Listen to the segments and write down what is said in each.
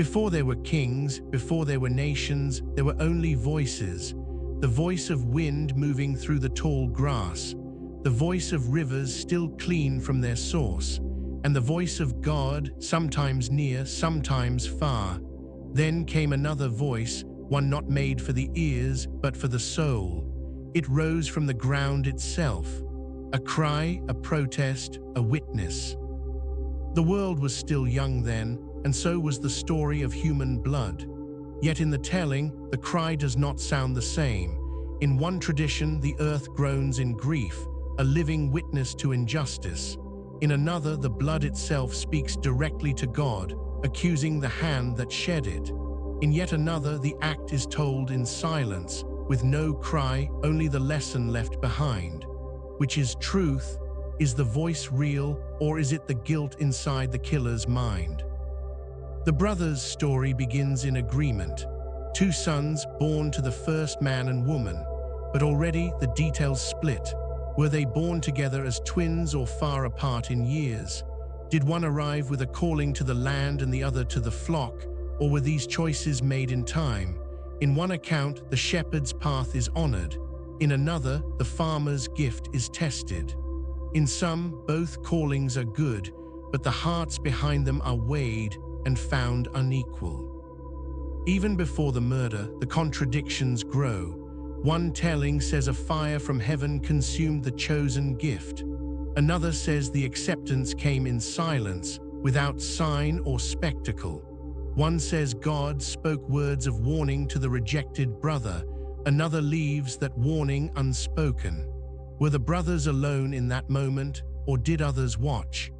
Before there were kings, before there were nations, there were only voices. The voice of wind moving through the tall grass, the voice of rivers still clean from their source, and the voice of God, sometimes near, sometimes far. Then came another voice, one not made for the ears, but for the soul. It rose from the ground itself, a cry, a protest, a witness. The world was still young then, and so was the story of human blood. Yet in the telling, the cry does not sound the same. In one tradition, the earth groans in grief, a living witness to injustice. In another, the blood itself speaks directly to God, accusing the hand that shed it. In yet another, the act is told in silence, with no cry, only the lesson left behind. Which is truth? Is the voice real, or is it the guilt inside the killer's mind? The brothers' story begins in agreement. Two sons born to the first man and woman, but already the details split. Were they born together as twins or far apart in years? Did one arrive with a calling to the land and the other to the flock, or were these choices made in time? In one account, the shepherd's path is honored. In another, the farmer's gift is tested. In some, both callings are good, but the hearts behind them are weighed and found unequal. Even before the murder, the contradictions grow. One telling says a fire from heaven consumed the chosen gift. Another says the acceptance came in silence, without sign or spectacle. One says God spoke words of warning to the rejected brother. Another leaves that warning unspoken. Were the brothers alone in that moment, or did others watch?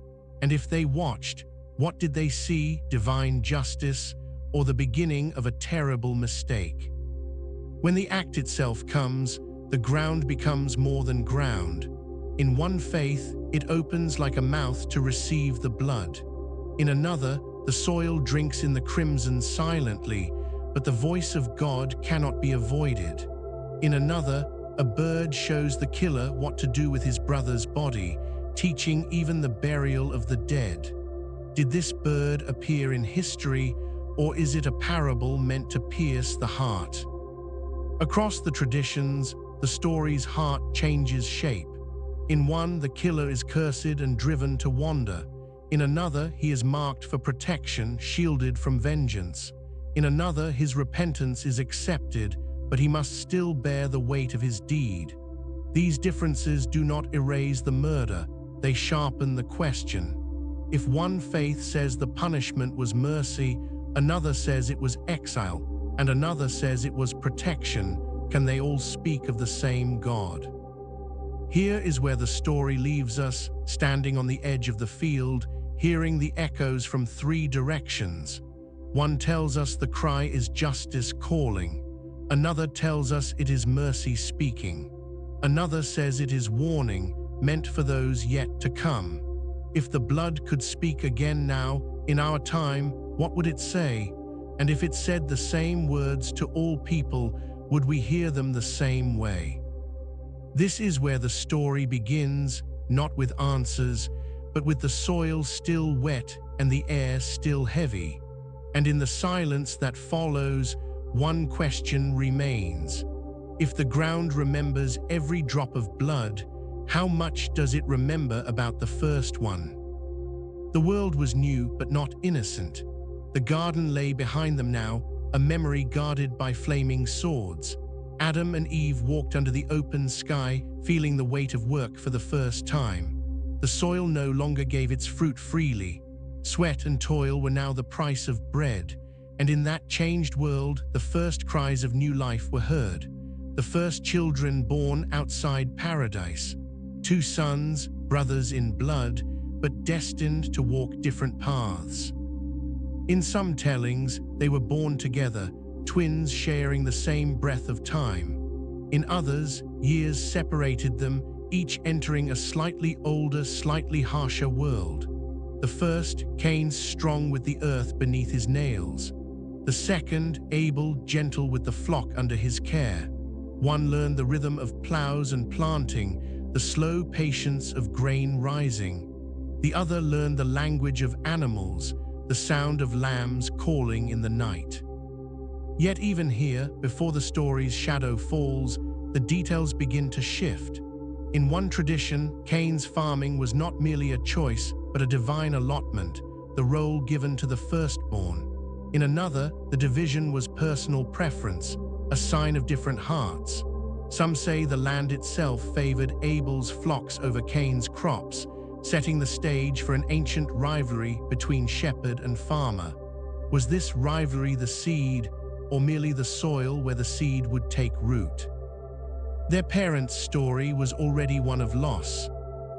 And if they watched, what did they see? Divine justice, or the beginning of a terrible mistake? When the act itself comes, the ground becomes more than ground. In one faith, it opens like a mouth to receive the blood. In another, the soil drinks in the crimson silently, but the voice of God cannot be avoided. In another, a bird shows the killer what to do with his brother's body, teaching even the burial of the dead. Did this bird appear in history, or is it a parable meant to pierce the heart? Across the traditions, the story's heart changes shape. In one, the killer is cursed and driven to wander. In another, he is marked for protection, shielded from vengeance. In another, his repentance is accepted, but he must still bear the weight of his deed. These differences do not erase the murder, they sharpen the question. If one faith says the punishment was mercy, another says it was exile, and another says it was protection, can they all speak of the same God? Here is where the story leaves us, standing on the edge of the field, hearing the echoes from three directions. One tells us the cry is justice calling. Another tells us it is mercy speaking. Another says it is warning, meant for those yet to come. If the blood could speak again now, in our time, what would it say? And if it said the same words to all people, would we hear them the same way? This is where the story begins, not with answers, but with the soil still wet and the air still heavy. And in the silence that follows, one question remains. If the ground remembers every drop of blood, how much does it remember about the first one? The world was new but not innocent. The garden lay behind them now, a memory guarded by flaming swords. Adam and Eve walked under the open sky, feeling the weight of work for the first time. The soil no longer gave its fruit freely. Sweat and toil were now the price of bread. And in that changed world, the first cries of new life were heard. The first children born outside paradise. Two sons, brothers in blood, but destined to walk different paths. In some tellings, they were born together, twins sharing the same breath of time. In others, years separated them, each entering a slightly older, slightly harsher world. The first, Cain strong with the earth beneath his nails. The second, Abel gentle with the flock under his care. One learned the rhythm of plows and planting, the slow patience of grain rising. The other learned the language of animals, the sound of lambs calling in the night. Yet even here, before the story's shadow falls, the details begin to shift. In one tradition, Cain's farming was not merely a choice, but a divine allotment, the role given to the firstborn. In another, the division was personal preference, a sign of different hearts. Some say the land itself favored Abel's flocks over Cain's crops, setting the stage for an ancient rivalry between shepherd and farmer. Was this rivalry the seed, or merely the soil where the seed would take root? Their parents' story was already one of loss.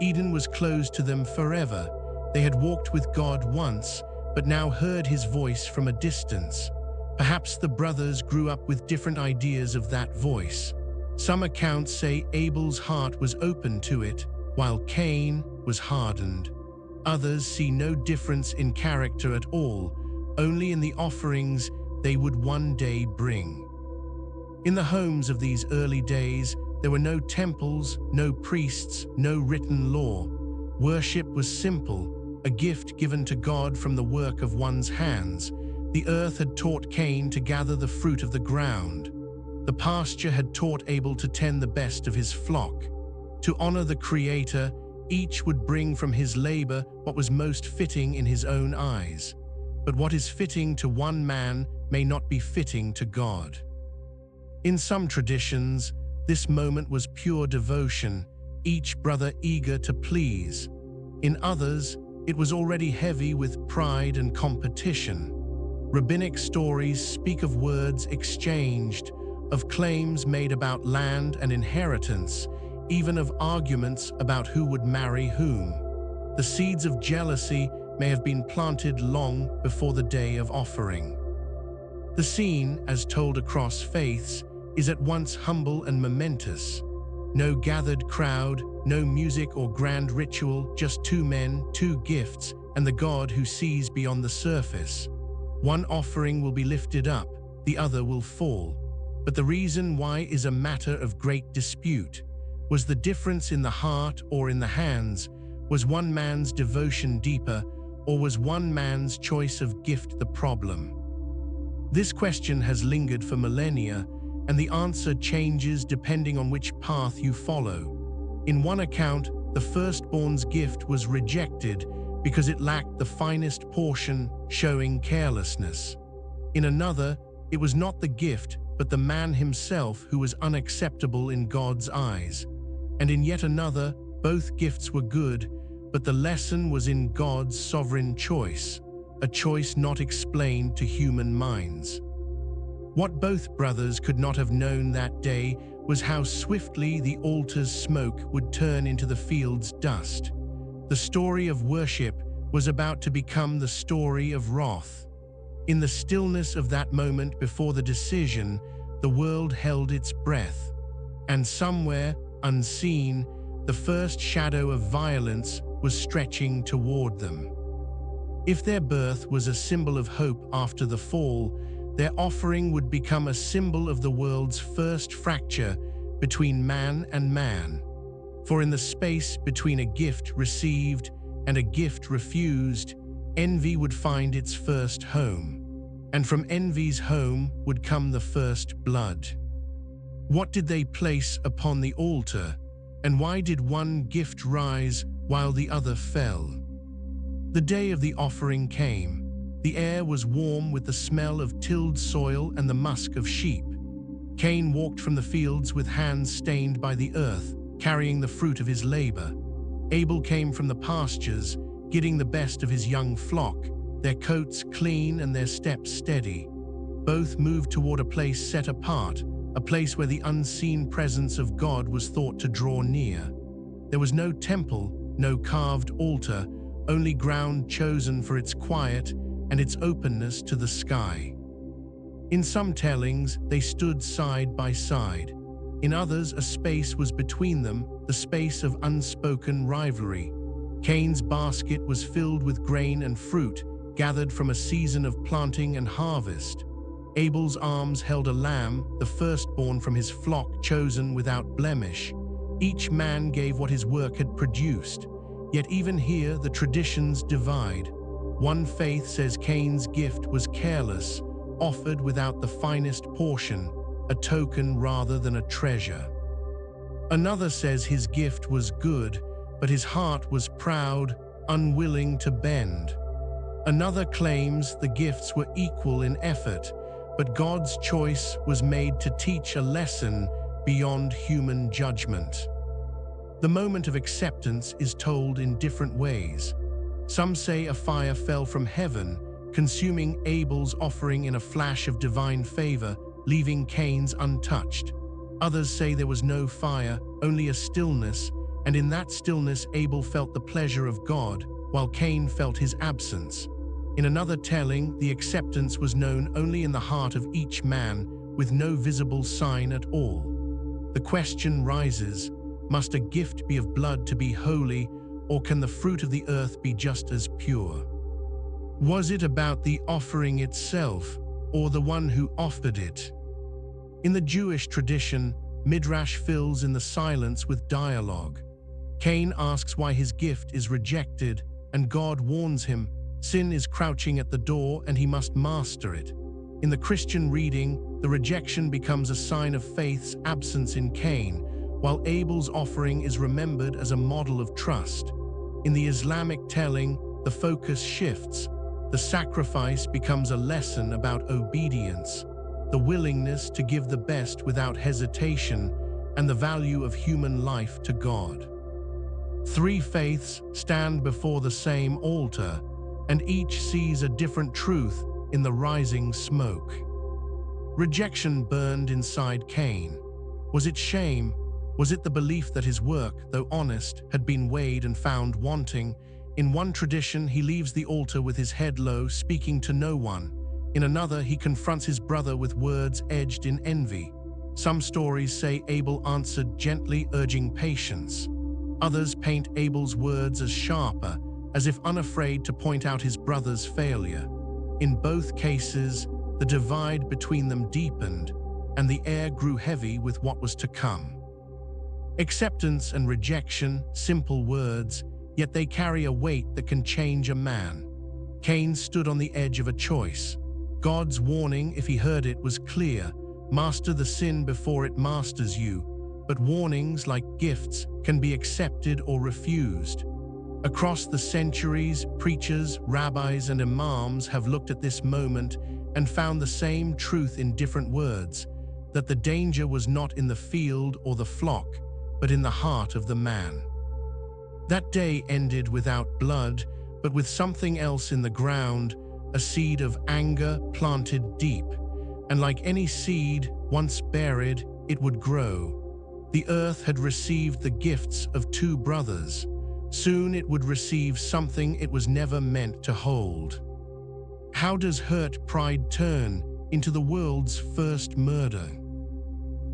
Eden was closed to them forever. They had walked with God once, but now heard his voice from a distance. Perhaps the brothers grew up with different ideas of that voice. Some accounts say Abel's heart was open to it, while Cain was hardened. Others see no difference in character at all, only in the offerings they would one day bring. In the homes of these early days, there were no temples, no priests, no written law. Worship was simple, a gift given to God from the work of one's hands. The earth had taught Cain to gather the fruit of the ground. The pasture had taught Abel to tend the best of his flock. To honor the Creator, each would bring from his labor what was most fitting in his own eyes. But what is fitting to one man may not be fitting to God. In some traditions, this moment was pure devotion, each brother eager to please. In others, it was already heavy with pride and competition. Rabbinic stories speak of words exchanged, of claims made about land and inheritance, even of arguments about who would marry whom. The seeds of jealousy may have been planted long before the day of offering. The scene, as told across faiths, is at once humble and momentous. No gathered crowd, no music or grand ritual, just two men, two gifts, and the God who sees beyond the surface. One offering will be lifted up, the other will fall. But the reason why is a matter of great dispute. Was the difference in the heart or in the hands? Was one man's devotion deeper, or was one man's choice of gift the problem? This question has lingered for millennia, and the answer changes depending on which path you follow. In one account, the firstborn's gift was rejected because it lacked the finest portion, showing carelessness. In another, it was not the gift, but the man himself who was unacceptable in God's eyes. And in yet another, both gifts were good, but the lesson was in God's sovereign choice, a choice not explained to human minds. What both brothers could not have known that day was how swiftly the altar's smoke would turn into the field's dust. The story of worship was about to become the story of wrath. In the stillness of that moment before the decision, the world held its breath. And somewhere, unseen, the first shadow of violence was stretching toward them. If their birth was a symbol of hope after the fall, their offering would become a symbol of the world's first fracture between man and man. For in the space between a gift received and a gift refused, envy would find its first home. And from envy's home would come the first blood. What did they place upon the altar, and why did one gift rise while the other fell? The day of the offering came. The air was warm with the smell of tilled soil and the musk of sheep. Cain walked from the fields with hands stained by the earth, carrying the fruit of his labor. Abel came from the pastures, getting the best of his young flock, their coats clean and their steps steady. Both moved toward a place set apart, a place where the unseen presence of God was thought to draw near. There was no temple, no carved altar, only ground chosen for its quiet and its openness to the sky. In some tellings, they stood side by side. In others, a space was between them, the space of unspoken rivalry. Cain's basket was filled with grain and fruit, gathered from a season of planting and harvest. Abel's arms held a lamb, the firstborn from his flock chosen without blemish. Each man gave what his work had produced. Yet even here the traditions divide. One faith says Cain's gift was careless, offered without the finest portion, a token rather than a treasure. Another says his gift was good, but his heart was proud, unwilling to bend. Another claims the gifts were equal in effort, but God's choice was made to teach a lesson beyond human judgment. The moment of acceptance is told in different ways. Some say a fire fell from heaven, consuming Abel's offering in a flash of divine favor, leaving Cain's untouched. Others say there was no fire, only a stillness, and in that stillness Abel felt the pleasure of God, while Cain felt his absence. In another telling, the acceptance was known only in the heart of each man, with no visible sign at all. The question rises, must a gift be of blood to be holy, or can the fruit of the earth be just as pure? Was it about the offering itself, or the one who offered it? In the Jewish tradition, Midrash fills in the silence with dialogue. Cain asks why his gift is rejected, and God warns him, sin is crouching at the door and he must master it. In the Christian reading, the rejection becomes a sign of faith's absence in Cain, while Abel's offering is remembered as a model of trust. In the Islamic telling, the focus shifts. The sacrifice becomes a lesson about obedience, the willingness to give the best without hesitation, and the value of human life to God. Three faiths stand before the same altar, and each sees a different truth in the rising smoke. Rejection burned inside Cain. Was it shame? Was it the belief that his work, though honest, had been weighed and found wanting? In one tradition, he leaves the altar with his head low, speaking to no one. In another, he confronts his brother with words edged in envy. Some stories say Abel answered gently, urging patience. Others paint Abel's words as sharper, as if unafraid to point out his brother's failure. In both cases, the divide between them deepened, and the air grew heavy with what was to come. Acceptance and rejection, simple words, yet they carry a weight that can change a man. Cain stood on the edge of a choice. God's warning, if he heard it, was clear: master the sin before it masters you. But warnings, like gifts, can be accepted or refused. Across the centuries, preachers, rabbis, and imams have looked at this moment and found the same truth in different words, that the danger was not in the field or the flock, but in the heart of the man. That day ended without blood, but with something else in the ground, a seed of anger planted deep. And like any seed, once buried, it would grow. The earth had received the gifts of two brothers. Soon it would receive something it was never meant to hold. How does hurt pride turn into the world's first murder?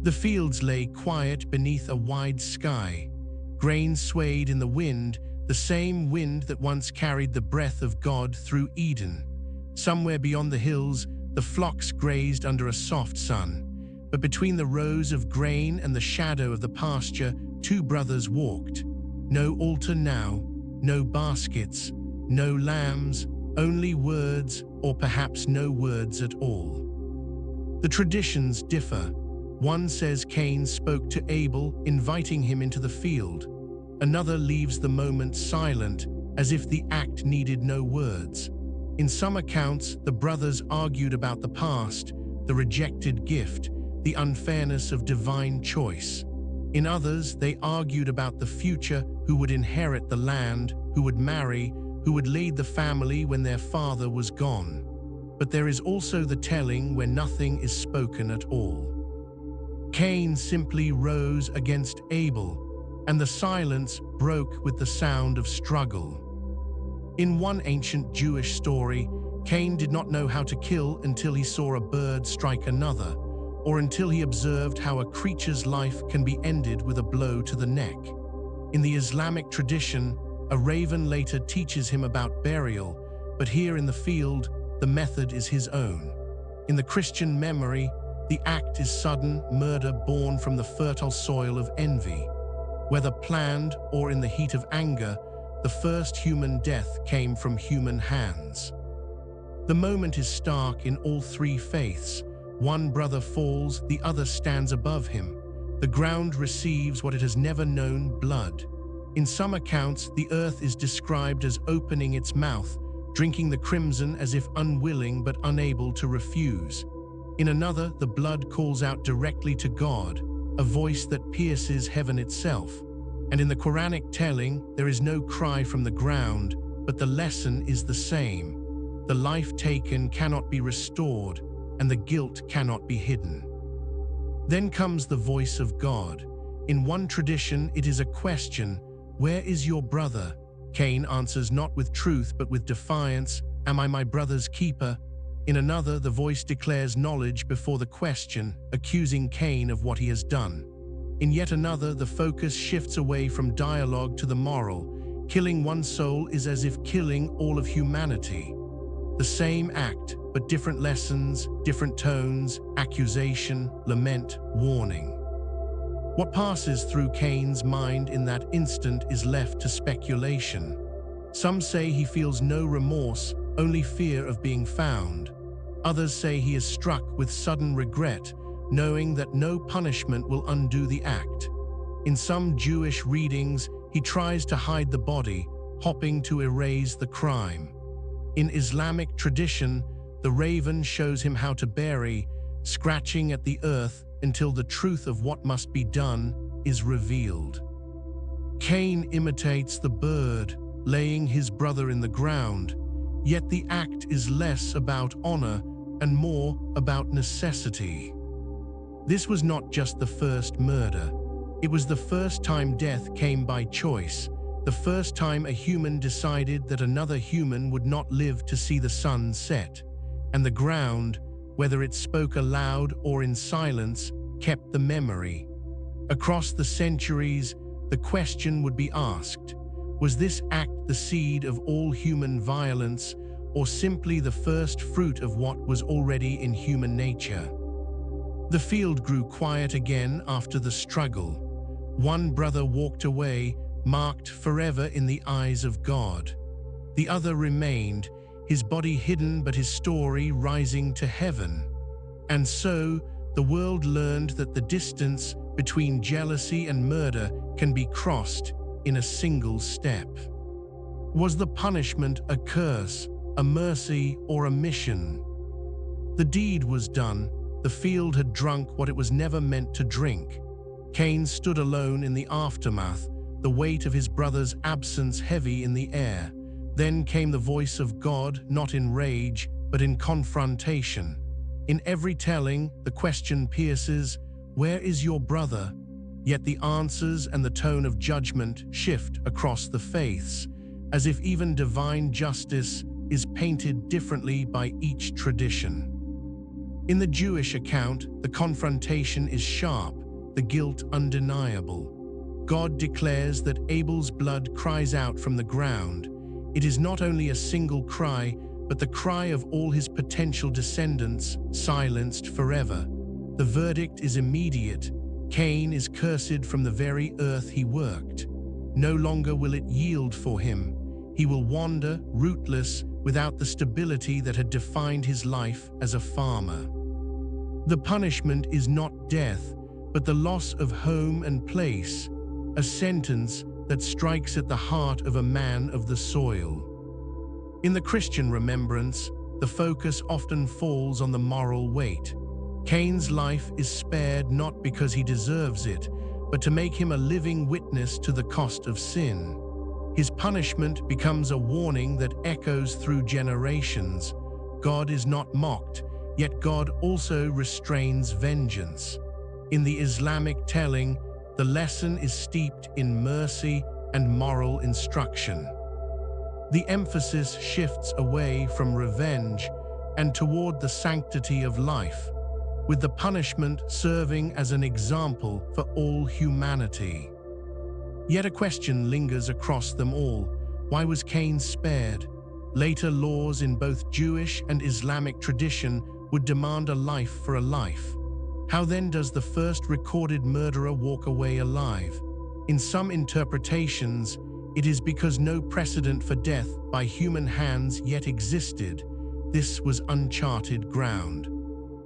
The fields lay quiet beneath a wide sky. Grain swayed in the wind, the same wind that once carried the breath of God through Eden. Somewhere beyond the hills, the flocks grazed under a soft sun. But between the rows of grain and the shadow of the pasture, two brothers walked. No altar now, no baskets, no lambs, only words, or perhaps no words at all. The traditions differ. One says Cain spoke to Abel, inviting him into the field. Another leaves the moment silent, as if the act needed no words. In some accounts, the brothers argued about the past, the rejected gift, the unfairness of divine choice. In others, they argued about the future, who would inherit the land, who would marry, who would lead the family when their father was gone. But there is also the telling where nothing is spoken at all. Cain simply rose against Abel, and the silence broke with the sound of struggle. In one ancient Jewish story, Cain did not know how to kill until he saw a bird strike another, or until he observed how a creature's life can be ended with a blow to the neck. In the Islamic tradition, a raven later teaches him about burial, but here in the field, the method is his own. In the Christian memory, the act is sudden murder born from the fertile soil of envy. Whether planned or in the heat of anger, the first human death came from human hands. The moment is stark in all three faiths. One brother falls, the other stands above him. The ground receives what it has never known, blood. In some accounts, the earth is described as opening its mouth, drinking the crimson as if unwilling but unable to refuse. In another, the blood calls out directly to God, a voice that pierces heaven itself. And in the Quranic telling, there is no cry from the ground, but the lesson is the same. The life taken cannot be restored, and the guilt cannot be hidden. Then comes the voice of God. In one tradition, it is a question, "Where is your brother?" Cain answers not with truth but with defiance, "Am I my brother's keeper?" In another, the voice declares knowledge before the question, accusing Cain of what he has done. In yet another, the focus shifts away from dialogue to the moral. Killing one soul is as if killing all of humanity. The same act, but different lessons, different tones, accusation, lament, warning. What passes through Cain's mind in that instant is left to speculation. Some say he feels no remorse, only fear of being found. Others say he is struck with sudden regret, knowing that no punishment will undo the act. In some Jewish readings, he tries to hide the body, hoping to erase the crime. In Islamic tradition, the raven shows him how to bury, scratching at the earth until the truth of what must be done is revealed. Cain imitates the bird, laying his brother in the ground, yet the act is less about honor and more about necessity. This was not just the first murder. It was the first time death came by choice, the first time a human decided that another human would not live to see the sun set. And the ground, whether it spoke aloud or in silence, kept the memory. Across the centuries, the question would be asked, was this act the seed of all human violence, or simply the first fruit of what was already in human nature? The field grew quiet again after the struggle. One brother walked away, marked forever in the eyes of God. The other remained, his body hidden but his story rising to heaven. And so, the world learned that the distance between jealousy and murder can be crossed in a single step. Was the punishment a curse, a mercy, or a mission? The deed was done. The field had drunk what it was never meant to drink. Cain stood alone in the aftermath, the weight of his brother's absence heavy in the air. Then came the voice of God, not in rage, but in confrontation. In every telling, the question pierces, "Where is your brother?" Yet the answers and the tone of judgment shift across the faiths, as if even divine justice is painted differently by each tradition. In the Jewish account, the confrontation is sharp, the guilt undeniable. God declares that Abel's blood cries out from the ground. It is not only a single cry, but the cry of all his potential descendants, silenced forever. The verdict is immediate. Cain is cursed from the very earth he worked. No longer will it yield for him. He will wander, rootless, without the stability that had defined his life as a farmer. The punishment is not death, but the loss of home and place, a sentence that strikes at the heart of a man of the soil. In the Christian remembrance, the focus often falls on the moral weight. Cain's life is spared not because he deserves it, but to make him a living witness to the cost of sin. His punishment becomes a warning that echoes through generations. God is not mocked, yet God also restrains vengeance. In the Islamic telling, the lesson is steeped in mercy and moral instruction. The emphasis shifts away from revenge and toward the sanctity of life, with the punishment serving as an example for all humanity. Yet a question lingers across them all. Why was Cain spared? Later laws in both Jewish and Islamic tradition would demand a life for a life. How then does the first recorded murderer walk away alive? In some interpretations, It is because no precedent for death by human hands yet existed. This was uncharted ground.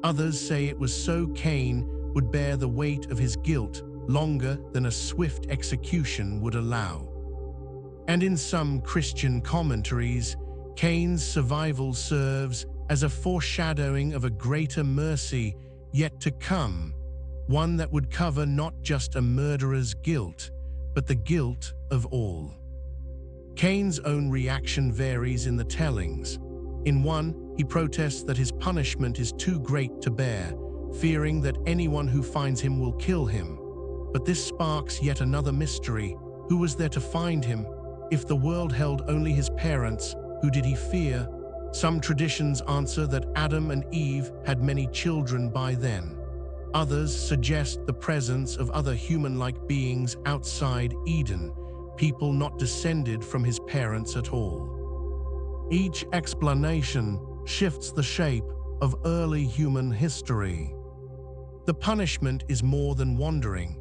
Others say it was so Cain would bear the weight of his guilt longer than a swift execution would allow. And in some Christian commentaries, Cain's survival serves as a foreshadowing of a greater mercy yet to come, one that would cover not just a murderer's guilt, but the guilt of all. Cain's own reaction varies in the tellings. In one, he protests that his punishment is too great to bear, fearing that anyone who finds him will kill him. But this sparks yet another mystery. Who was there to find him? If the world held only his parents, who did he fear? Some traditions answer that Adam and Eve had many children by then. Others suggest the presence of other human-like beings outside Eden, people not descended from his parents at all. Each explanation shifts the shape of early human history. The punishment is more than wandering.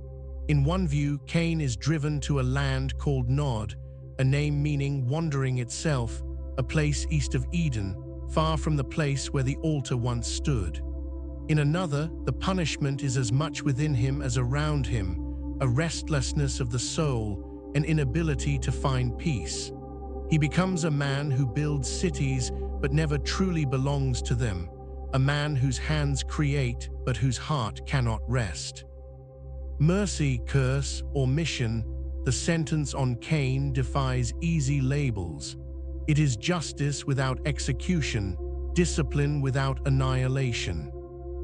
In one view, Cain is driven to a land called Nod, a name meaning wandering itself, a place east of Eden, far from the place where the altar once stood. In another, the punishment is as much within him as around him, a restlessness of the soul, an inability to find peace. He becomes a man who builds cities but never truly belongs to them, a man whose hands create but whose heart cannot rest. Mercy, curse, or mission, the sentence on Cain defies easy labels. It is justice without execution, discipline without annihilation.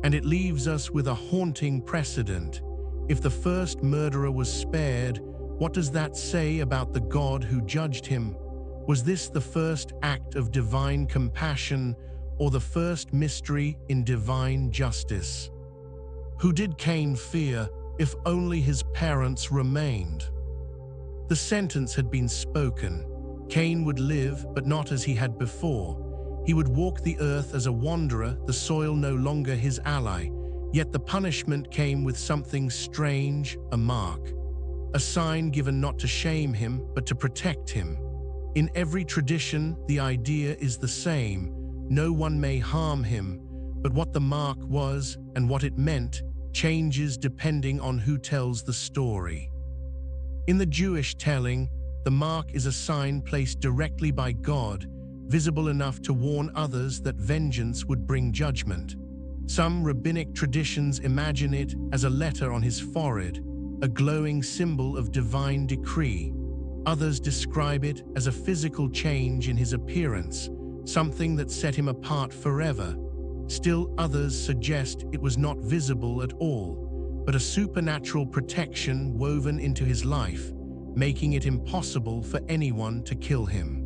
And it leaves us with a haunting precedent. If the first murderer was spared, what does that say about the God who judged him? Was this the first act of divine compassion or the first mystery in divine justice? Who did Cain fear if only his parents remained? The sentence had been spoken. Cain would live, but not as he had before. He would walk the earth as a wanderer, the soil no longer his ally. Yet the punishment came with something strange, a mark. A sign given not to shame him, but to protect him. In every tradition, the idea is the same. No one may harm him, but what the mark was and what it meant changes depending on who tells the story. In the Jewish telling, the mark is a sign placed directly by God, visible enough to warn others that vengeance would bring judgment. Some rabbinic traditions imagine it as a letter on his forehead, a glowing symbol of divine decree. Others describe it as a physical change in his appearance, something that set him apart forever. Still others suggest it was not visible at all, but a supernatural protection woven into his life, making it impossible for anyone to kill him.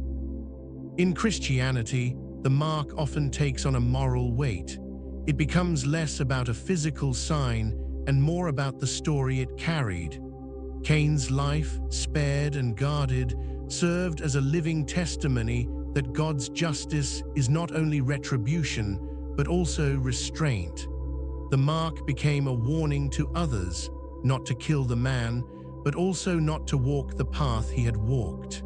In Christianity, the mark often takes on a moral weight. It becomes less about a physical sign and more about the story it carried. Cain's life, spared and guarded, served as a living testimony that God's justice is not only retribution, but also restraint. The mark became a warning to others, not to kill the man, but also not to walk the path he had walked.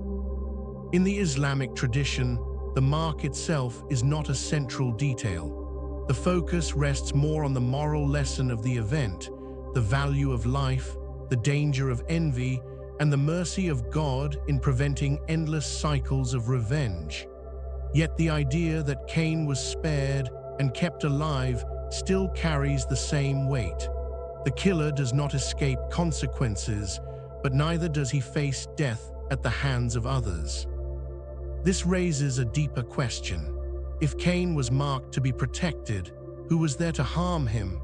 In the Islamic tradition, the mark itself is not a central detail. The focus rests more on the moral lesson of the event, the value of life, the danger of envy, and the mercy of God in preventing endless cycles of revenge. Yet the idea that Cain was spared and kept alive still carries the same weight. The killer does not escape consequences, but neither does he face death at the hands of others. This raises a deeper question. If Cain was marked to be protected, who was there to harm him?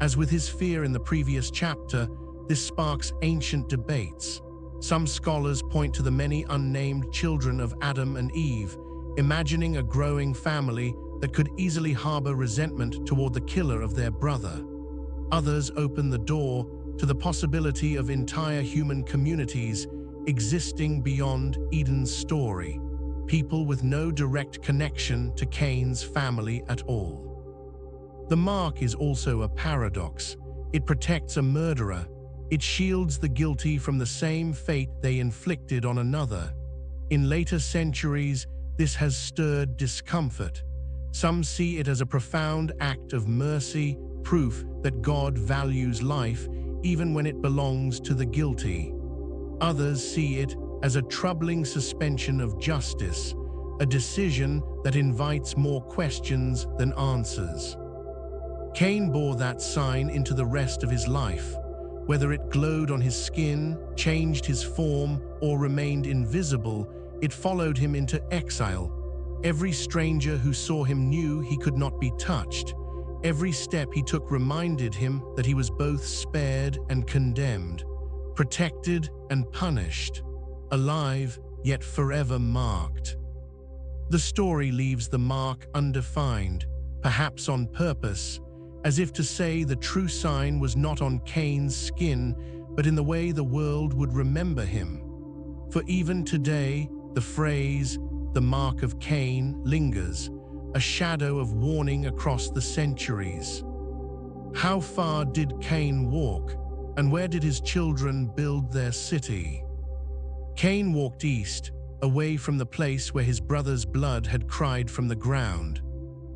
As with his fear in the previous chapter, this sparks ancient debates. Some scholars point to the many unnamed children of Adam and Eve, imagining a growing family that could easily harbor resentment toward the killer of their brother. Others open the door to the possibility of entire human communities existing beyond Eden's story, people with no direct connection to Cain's family at all. The mark is also a paradox. It protects a murderer. It shields the guilty from the same fate they inflicted on another. In later centuries, this has stirred discomfort. Some see it as a profound act of mercy, proof that God values life even when it belongs to the guilty. Others see it as a troubling suspension of justice, a decision that invites more questions than answers. Cain bore that sign into the rest of his life. Whether it glowed on his skin, changed his form, or remained invisible, it followed him into exile. Every stranger who saw him knew he could not be touched. Every step he took reminded him that he was both spared and condemned, protected and punished, alive yet forever marked. The story leaves the mark undefined, perhaps on purpose, as if to say the true sign was not on Cain's skin, but in the way the world would remember him. For even today, the phrase, "the mark of Cain," lingers, a shadow of warning across the centuries. How far did Cain walk, and where did his children build their city? Cain walked east, away from the place where his brother's blood had cried from the ground.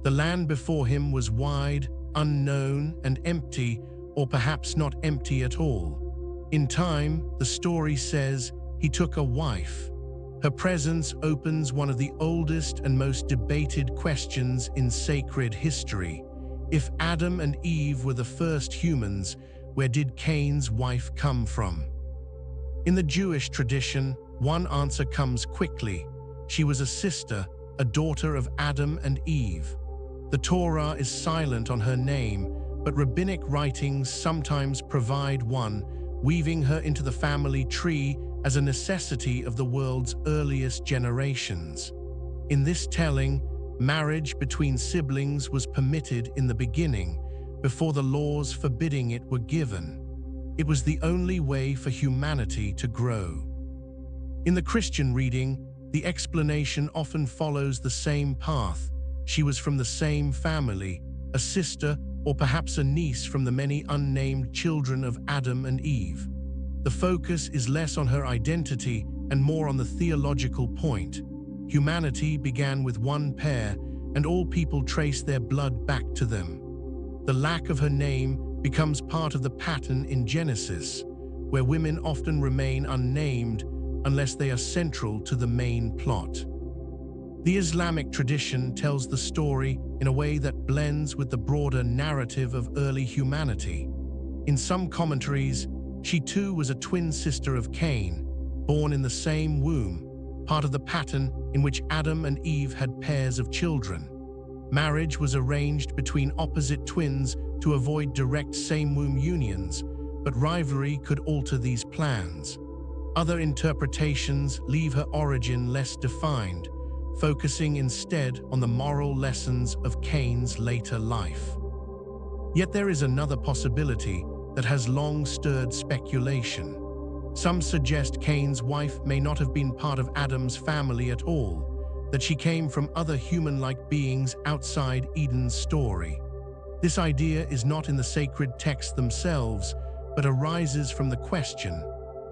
The land before him was wide, unknown, and empty, or perhaps not empty at all. In time, the story says, he took a wife. Her presence opens one of the oldest and most debated questions in sacred history. If Adam and Eve were the first humans, where did Cain's wife come from? In the Jewish tradition, one answer comes quickly. She was a sister, a daughter of Adam and Eve. The Torah is silent on her name, but rabbinic writings sometimes provide one, weaving her into the family tree as a necessity of the world's earliest generations. In this telling, marriage between siblings was permitted in the beginning, before the laws forbidding it were given. It was the only way for humanity to grow. In the Christian reading, the explanation often follows the same path. She was from the same family, a sister or perhaps a niece from the many unnamed children of Adam and Eve. The focus is less on her identity and more on the theological point. Humanity began with one pair, and all people trace their blood back to them. The lack of her name becomes part of the pattern in Genesis, where women often remain unnamed unless they are central to the main plot. The Islamic tradition tells the story in a way that blends with the broader narrative of early humanity. In some commentaries, she too was a twin sister of Cain, born in the same womb, part of the pattern in which Adam and Eve had pairs of children. Marriage was arranged between opposite twins to avoid direct same-womb unions, but rivalry could alter these plans. Other interpretations leave her origin less defined, focusing instead on the moral lessons of Cain's later life. Yet there is another possibility that has long stirred speculation. Some suggest Cain's wife may not have been part of Adam's family at all, that she came from other human-like beings outside Eden's story. This idea is not in the sacred texts themselves, but arises from the question,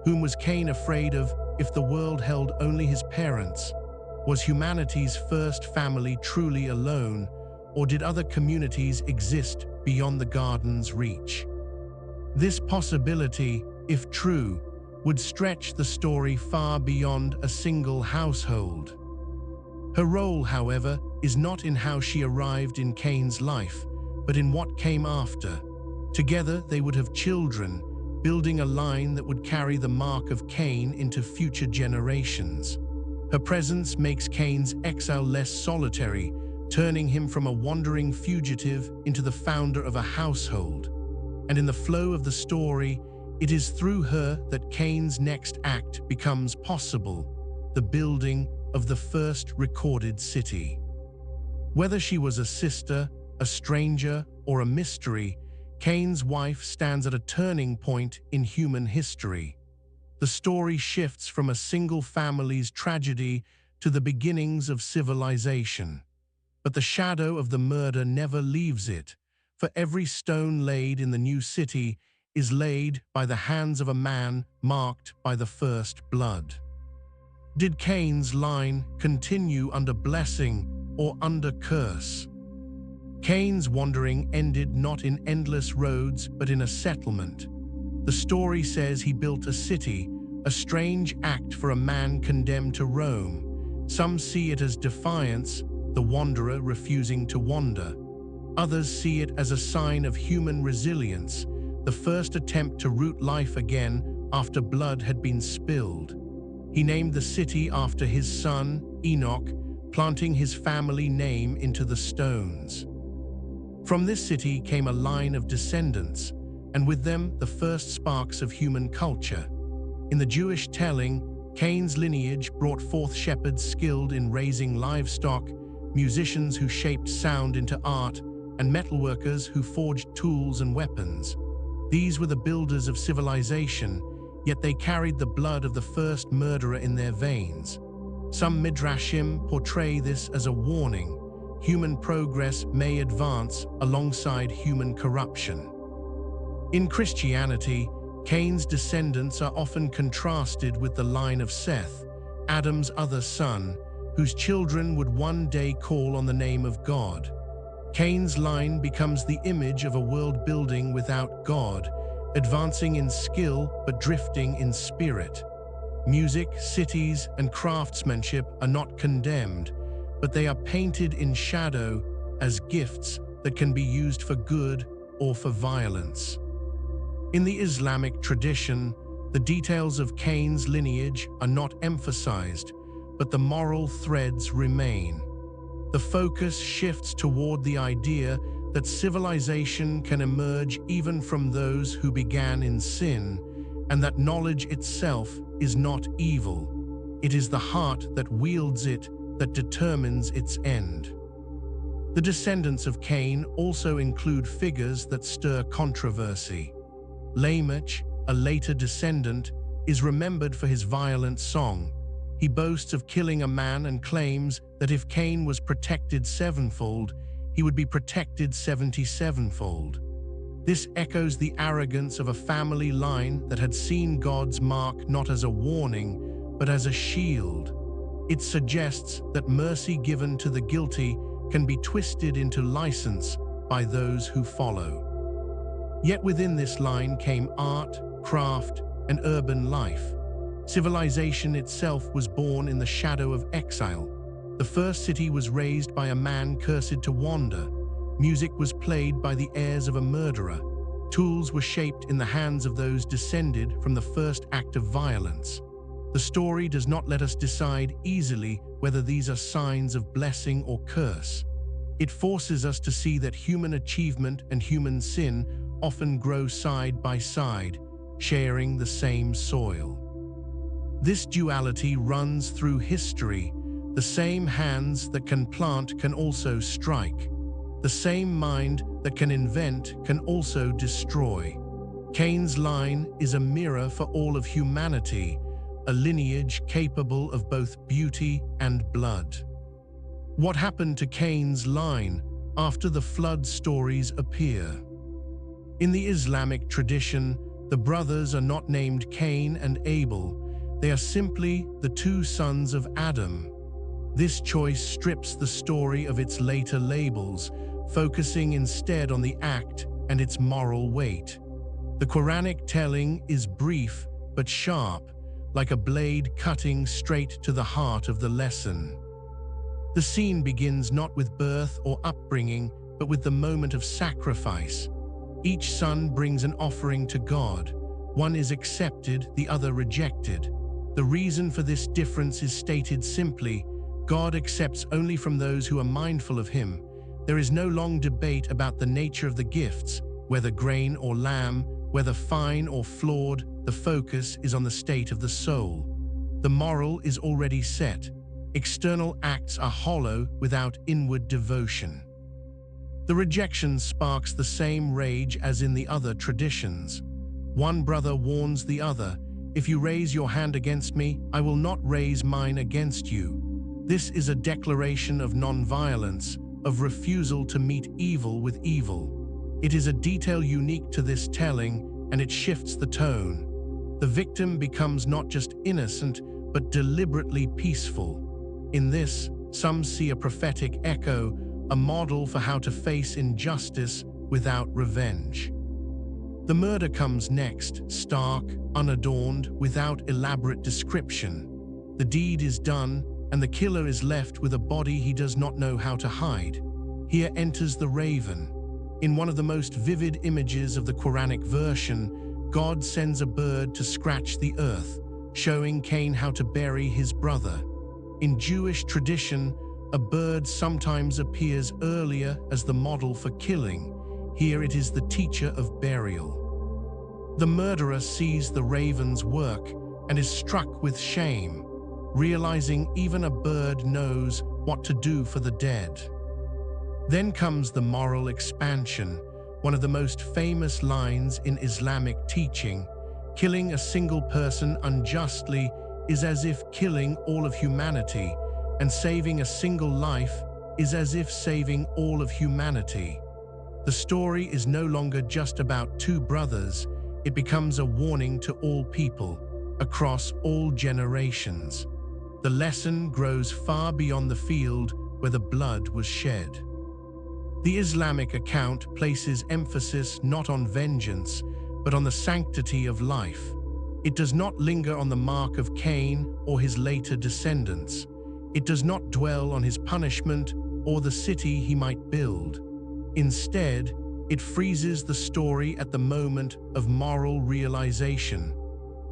whom was Cain afraid of if the world held only his parents? Was humanity's first family truly alone, or did other communities exist beyond the garden's reach? This possibility, if true, would stretch the story far beyond a single household. Her role, however, is not in how she arrived in Cain's life, but in what came after. Together they would have children, building a line that would carry the mark of Cain into future generations. Her presence makes Cain's exile less solitary, turning him from a wandering fugitive into the founder of a household. And in the flow of the story, it is through her that Cain's next act becomes possible, the building of the first recorded city. Whether she was a sister, a stranger, or a mystery, Cain's wife stands at a turning point in human history. The story shifts from a single family's tragedy to the beginnings of civilization. But the shadow of the murder never leaves it. For every stone laid in the new city is laid by the hands of a man marked by the first blood. Did Cain's line continue under blessing or under curse? Cain's wandering ended not in endless roads but in a settlement. The story says he built a city, a strange act for a man condemned to roam. Some see it as defiance, the wanderer refusing to wander. Others see it as a sign of human resilience, the first attempt to root life again after blood had been spilled. He named the city after his son, Enoch, planting his family name into the stones. From this city came a line of descendants, and with them the first sparks of human culture. In the Jewish telling, Cain's lineage brought forth shepherds skilled in raising livestock, musicians who shaped sound into art, and metalworkers who forged tools and weapons. These were the builders of civilization, yet they carried the blood of the first murderer in their veins. Some midrashim portray this as a warning. Human progress may advance alongside human corruption. In Christianity, Cain's descendants are often contrasted with the line of Seth, Adam's other son, whose children would one day call on the name of God. Cain's line becomes the image of a world building without God, advancing in skill but drifting in spirit. Music, cities, and craftsmanship are not condemned, but they are painted in shadow as gifts that can be used for good or for violence. In the Islamic tradition, the details of Cain's lineage are not emphasized, but the moral threads remain. The focus shifts toward the idea that civilization can emerge even from those who began in sin, and that knowledge itself is not evil. It is the heart that wields it that determines its end. The descendants of Cain also include figures that stir controversy. Lamech, a later descendant, is remembered for his violent song. He boasts of killing a man and claims that if Cain was protected sevenfold, he would be protected 77-fold. This echoes the arrogance of a family line that had seen God's mark not as a warning, but as a shield. It suggests that mercy given to the guilty can be twisted into license by those who follow. Yet within this line came art, craft, and urban life. Civilization itself was born in the shadow of exile. The first city was raised by a man cursed to wander. Music was played by the heirs of a murderer. Tools were shaped in the hands of those descended from the first act of violence. The story does not let us decide easily whether these are signs of blessing or curse. It forces us to see that human achievement and human sin often grow side by side, sharing the same soil. This duality runs through history. The same hands that can plant can also strike. The same mind that can invent can also destroy. Cain's line is a mirror for all of humanity, a lineage capable of both beauty and blood. What happened to Cain's line after the flood stories appear? In the Islamic tradition, the brothers are not named Cain and Abel. They are simply the two sons of Adam. This choice strips the story of its later labels, focusing instead on the act and its moral weight. The Quranic telling is brief but sharp, like a blade cutting straight to the heart of the lesson. The scene begins not with birth or upbringing, but with the moment of sacrifice. Each son brings an offering to God. One is accepted, the other rejected. The reason for this difference is stated simply: God accepts only from those who are mindful of Him. There is no long debate about the nature of the gifts, whether grain or lamb, whether fine or flawed. The focus is on the state of the soul. The moral is already set. External acts are hollow without inward devotion. The rejection sparks the same rage as in the other traditions. One brother warns the other, "If you raise your hand against me, I will not raise mine against you." This is a declaration of non-violence, of refusal to meet evil with evil. It is a detail unique to this telling, and it shifts the tone. The victim becomes not just innocent, but deliberately peaceful. In this, some see a prophetic echo, a model for how to face injustice without revenge. The murder comes next, stark, unadorned, without elaborate description. The deed is done, and the killer is left with a body he does not know how to hide. Here enters the raven. In one of the most vivid images of the Quranic version, God sends a bird to scratch the earth, showing Cain how to bury his brother. In Jewish tradition, a bird sometimes appears earlier as the model for killing. Here it is the teacher of burial. The murderer sees the raven's work and is struck with shame, realizing even a bird knows what to do for the dead. Then comes the moral expansion, one of the most famous lines in Islamic teaching. Killing a single person unjustly is as if killing all of humanity, and saving a single life is as if saving all of humanity. The story is no longer just about two brothers, it becomes a warning to all people, across all generations. The lesson grows far beyond the field where the blood was shed. The Islamic account places emphasis not on vengeance, but on the sanctity of life. It does not linger on the mark of Cain or his later descendants. It does not dwell on his punishment or the city he might build. Instead, it freezes the story at the moment of moral realization,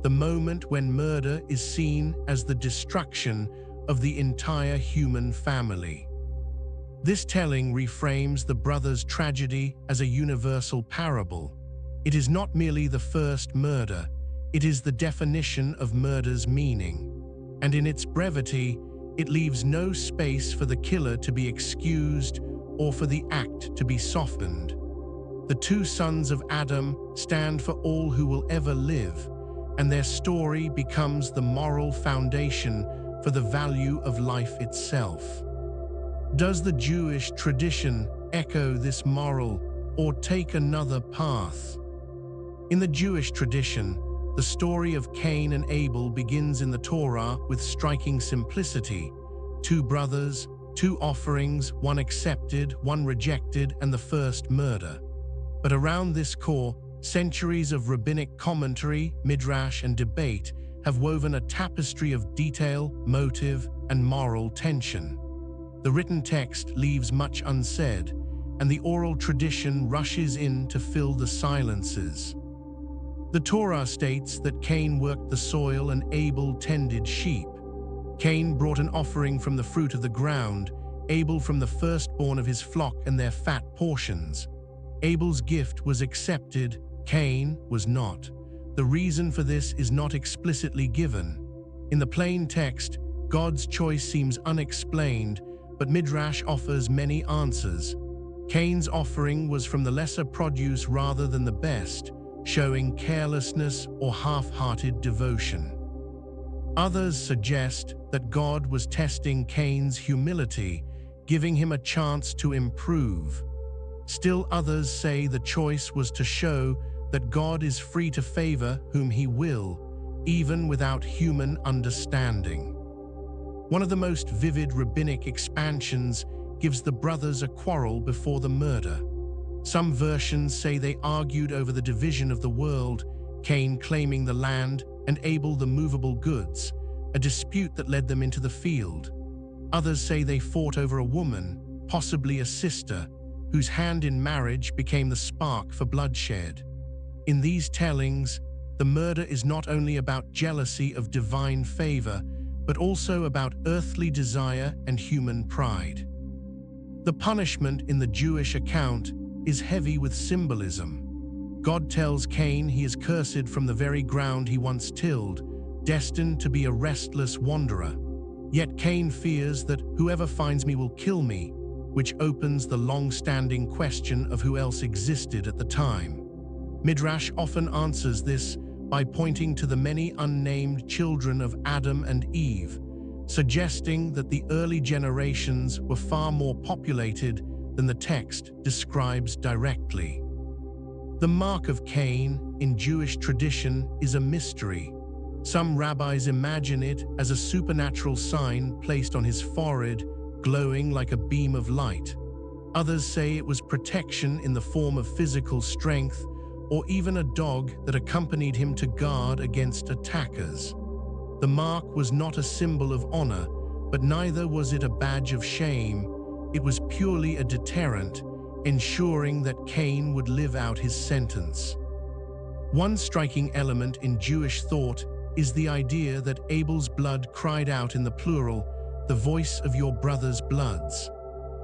the moment when murder is seen as the destruction of the entire human family. This telling reframes the brothers' tragedy as a universal parable. It is not merely the first murder, it is the definition of murder's meaning. And in its brevity, it leaves no space for the killer to be excused or for the act to be softened. The two sons of Adam stand for all who will ever live, and their story becomes the moral foundation for the value of life itself. Does the Jewish tradition echo this moral or take another path? In the Jewish tradition, the story of Cain and Abel begins in the Torah with striking simplicity. Two brothers, two offerings, one accepted, one rejected, and the first murder. But around this core, centuries of rabbinic commentary, midrash, and debate have woven a tapestry of detail, motive, and moral tension. The written text leaves much unsaid, and the oral tradition rushes in to fill the silences. The Torah states that Cain worked the soil and Abel tended sheep. Cain brought an offering from the fruit of the ground, Abel from the firstborn of his flock and their fat portions. Abel's gift was accepted, Cain was not. The reason for this is not explicitly given. In the plain text, God's choice seems unexplained, but Midrash offers many answers. Cain's offering was from the lesser produce rather than the best, showing carelessness or half-hearted devotion. Others suggest that God was testing Cain's humility, giving him a chance to improve. Still others say the choice was to show that God is free to favor whom he will, even without human understanding. One of the most vivid rabbinic expansions gives the brothers a quarrel before the murder. Some versions say they argued over the division of the world, Cain claiming the land and Abel the movable goods, a dispute that led them into the field. Others say they fought over a woman, possibly a sister, whose hand in marriage became the spark for bloodshed. In these tellings, the murder is not only about jealousy of divine favor, but also about earthly desire and human pride. The punishment in the Jewish account is heavy with symbolism. God tells Cain he is cursed from the very ground he once tilled, destined to be a restless wanderer. Yet Cain fears that whoever finds me will kill me, which opens the long-standing question of who else existed at the time. Midrash often answers this by pointing to the many unnamed children of Adam and Eve, suggesting that the early generations were far more populated than the text describes directly. The mark of Cain, in Jewish tradition, is a mystery. Some rabbis imagine it as a supernatural sign placed on his forehead, glowing like a beam of light. Others say it was protection in the form of physical strength, or even a dog that accompanied him to guard against attackers. The mark was not a symbol of honor, but neither was it a badge of shame. It was purely a deterrent, ensuring that Cain would live out his sentence. One striking element in Jewish thought is the idea that Abel's blood cried out in the plural, the voice of your brother's bloods.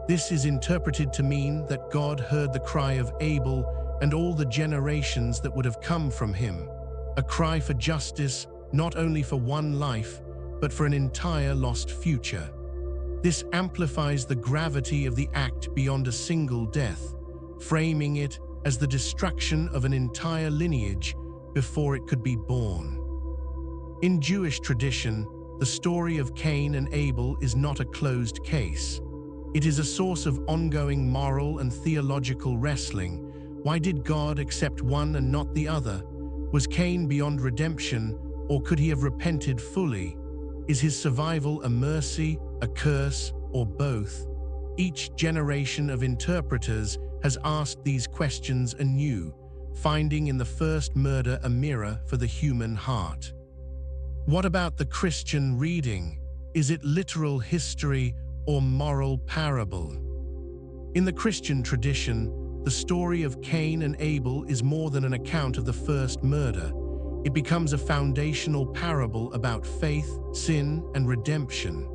This is interpreted to mean that God heard the cry of Abel and all the generations that would have come from him, a cry for justice not only for one life, but for an entire lost future. This amplifies the gravity of the act beyond a single death, framing it as the destruction of an entire lineage before it could be born. In Jewish tradition, the story of Cain and Abel is not a closed case. It is a source of ongoing moral and theological wrestling. Why did God accept one and not the other? Was Cain beyond redemption, or could he have repented fully? Is his survival a mercy, a curse, or both? Each generation of interpreters has asked these questions anew, finding in the first murder a mirror for the human heart. What about the Christian reading? Is it literal history or moral parable? In the Christian tradition, the story of Cain and Abel is more than an account of the first murder. It becomes a foundational parable about faith, sin, and redemption.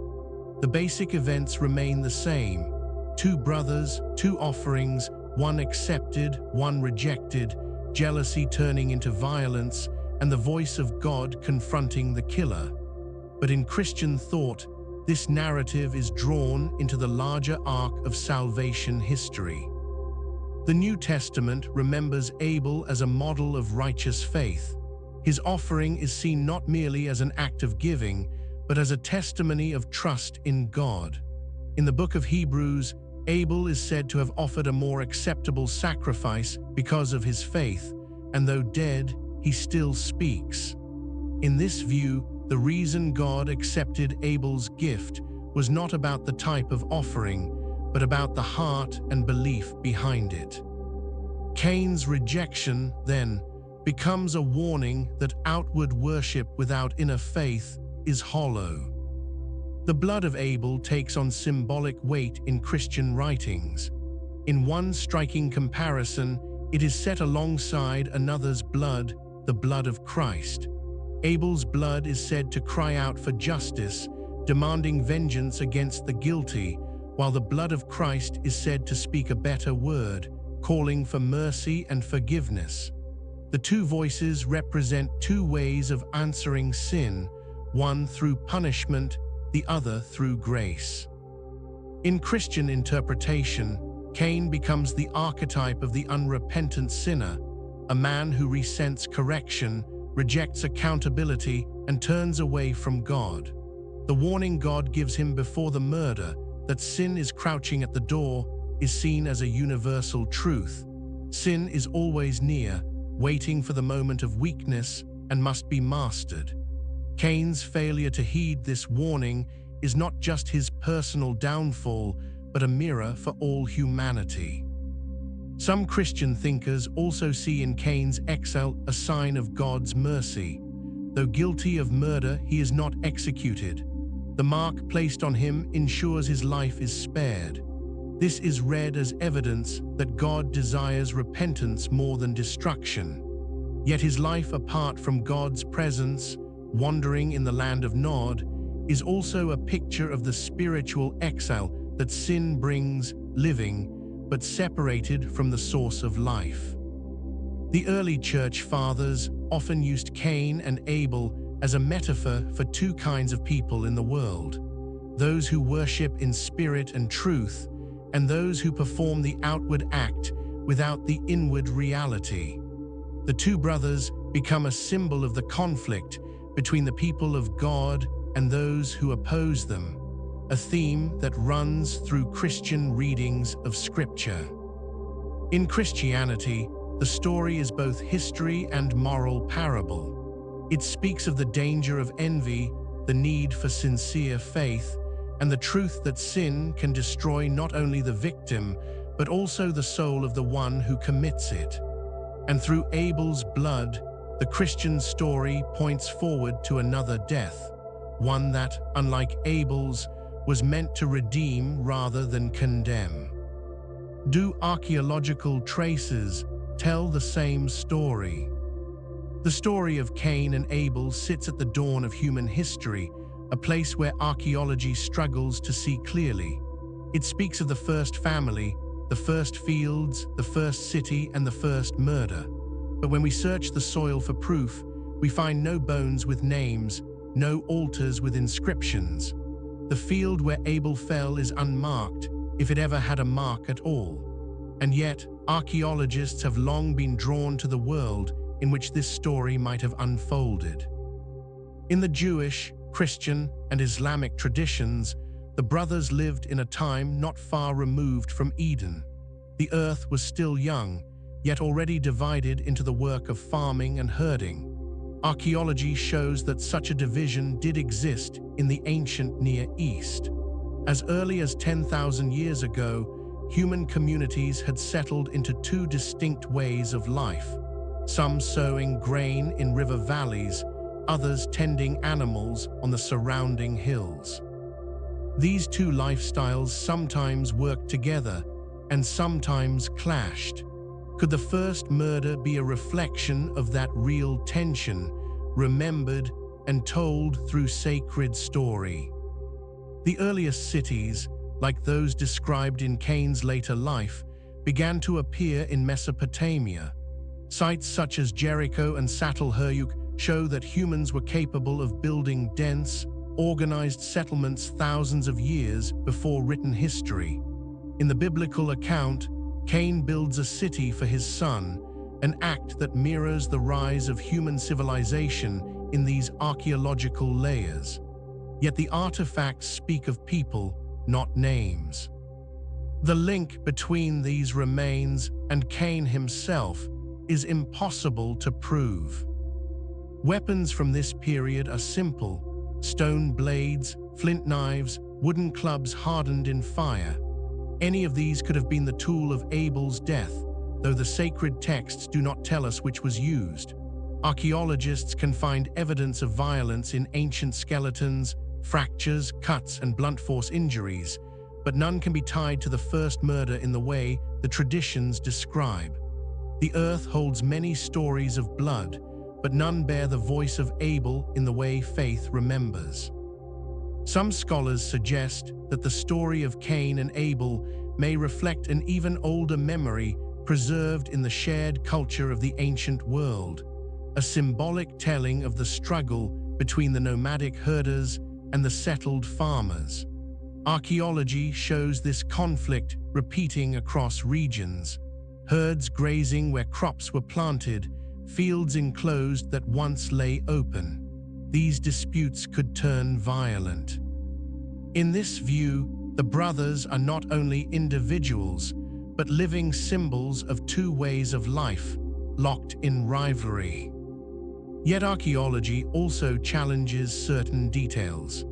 The basic events remain the same: two brothers, two offerings, one accepted, one rejected, jealousy turning into violence, and the voice of God confronting the killer. But in Christian thought, this narrative is drawn into the larger arc of salvation history. The New Testament remembers Abel as a model of righteous faith. His offering is seen not merely as an act of giving, but as a testimony of trust in God. In the book of Hebrews, Abel is said to have offered a more acceptable sacrifice because of his faith, and though dead, he still speaks. In this view, the reason God accepted Abel's gift was not about the type of offering, but about the heart and belief behind it. Cain's rejection, then, becomes a warning that outward worship without inner faith is hollow. The blood of Abel takes on symbolic weight in Christian writings. In one striking comparison, it is set alongside another's blood, the blood of Christ. Abel's blood is said to cry out for justice, demanding vengeance against the guilty, while the blood of Christ is said to speak a better word, calling for mercy and forgiveness. The two voices represent two ways of answering sin, one through punishment, the other through grace. In Christian interpretation, Cain becomes the archetype of the unrepentant sinner, a man who resents correction, rejects accountability, and turns away from God. The warning God gives him before the murder, that sin is crouching at the door, is seen as a universal truth. Sin is always near, waiting for the moment of weakness, and must be mastered. Cain's failure to heed this warning is not just his personal downfall, but a mirror for all humanity. Some Christian thinkers also see in Cain's exile a sign of God's mercy. Though guilty of murder, he is not executed. The mark placed on him ensures his life is spared. This is read as evidence that God desires repentance more than destruction. Yet his life apart from God's presence, wandering in the land of Nod, is also a picture of the spiritual exile that sin brings, living, but separated from the source of life. The early church fathers often used Cain and Abel as a metaphor for two kinds of people in the world: those who worship in spirit and truth, and those who perform the outward act without the inward reality. The two brothers become a symbol of the conflict between the people of God and those who oppose them, a theme that runs through Christian readings of Scripture. In Christianity, the story is both history and moral parable. It speaks of the danger of envy, the need for sincere faith, and the truth that sin can destroy not only the victim, but also the soul of the one who commits it. And through Abel's blood, the Christian story points forward to another death, one that, unlike Abel's, was meant to redeem rather than condemn. Do archaeological traces tell the same story? The story of Cain and Abel sits at the dawn of human history, a place where archaeology struggles to see clearly. It speaks of the first family, the first fields, the first city, and the first murder. But when we search the soil for proof, we find no bones with names, no altars with inscriptions. The field where Abel fell is unmarked, if it ever had a mark at all. And yet, archaeologists have long been drawn to the world in which this story might have unfolded. In the Jewish, Christian, and Islamic traditions, the brothers lived in a time not far removed from Eden. The earth was still young, yet already divided into the work of farming and herding. Archaeology shows that such a division did exist in the ancient Near East. As early as 10,000 years ago, human communities had settled into two distinct ways of life, some sowing grain in river valleys, others tending animals on the surrounding hills. These two lifestyles sometimes worked together and sometimes clashed. Could the first murder be a reflection of that real tension, remembered and told through sacred story? The earliest cities, like those described in Cain's later life, began to appear in Mesopotamia. Sites such as Jericho and Çatalhöyük show that humans were capable of building dense, organized settlements thousands of years before written history. In the biblical account, Cain builds a city for his son, an act that mirrors the rise of human civilization in these archaeological layers. Yet the artifacts speak of people, not names. The link between these remains and Cain himself is impossible to prove. Weapons from this period are simple: stone blades, flint knives, wooden clubs hardened in fire. Any of these could have been the tool of Abel's death, though the sacred texts do not tell us which was used. Archaeologists can find evidence of violence in ancient skeletons, fractures, cuts, and blunt force injuries, but none can be tied to the first murder in the way the traditions describe. The earth holds many stories of blood, but none bear the voice of Abel in the way faith remembers. Some scholars suggest that the story of Cain and Abel may reflect an even older memory preserved in the shared culture of the ancient world, a symbolic telling of the struggle between the nomadic herders and the settled farmers. Archaeology shows this conflict repeating across regions: herds grazing where crops were planted, fields enclosed that once lay open. These disputes could turn violent. In this view, the brothers are not only individuals, but living symbols of two ways of life, locked in rivalry. Yet archaeology also challenges certain details.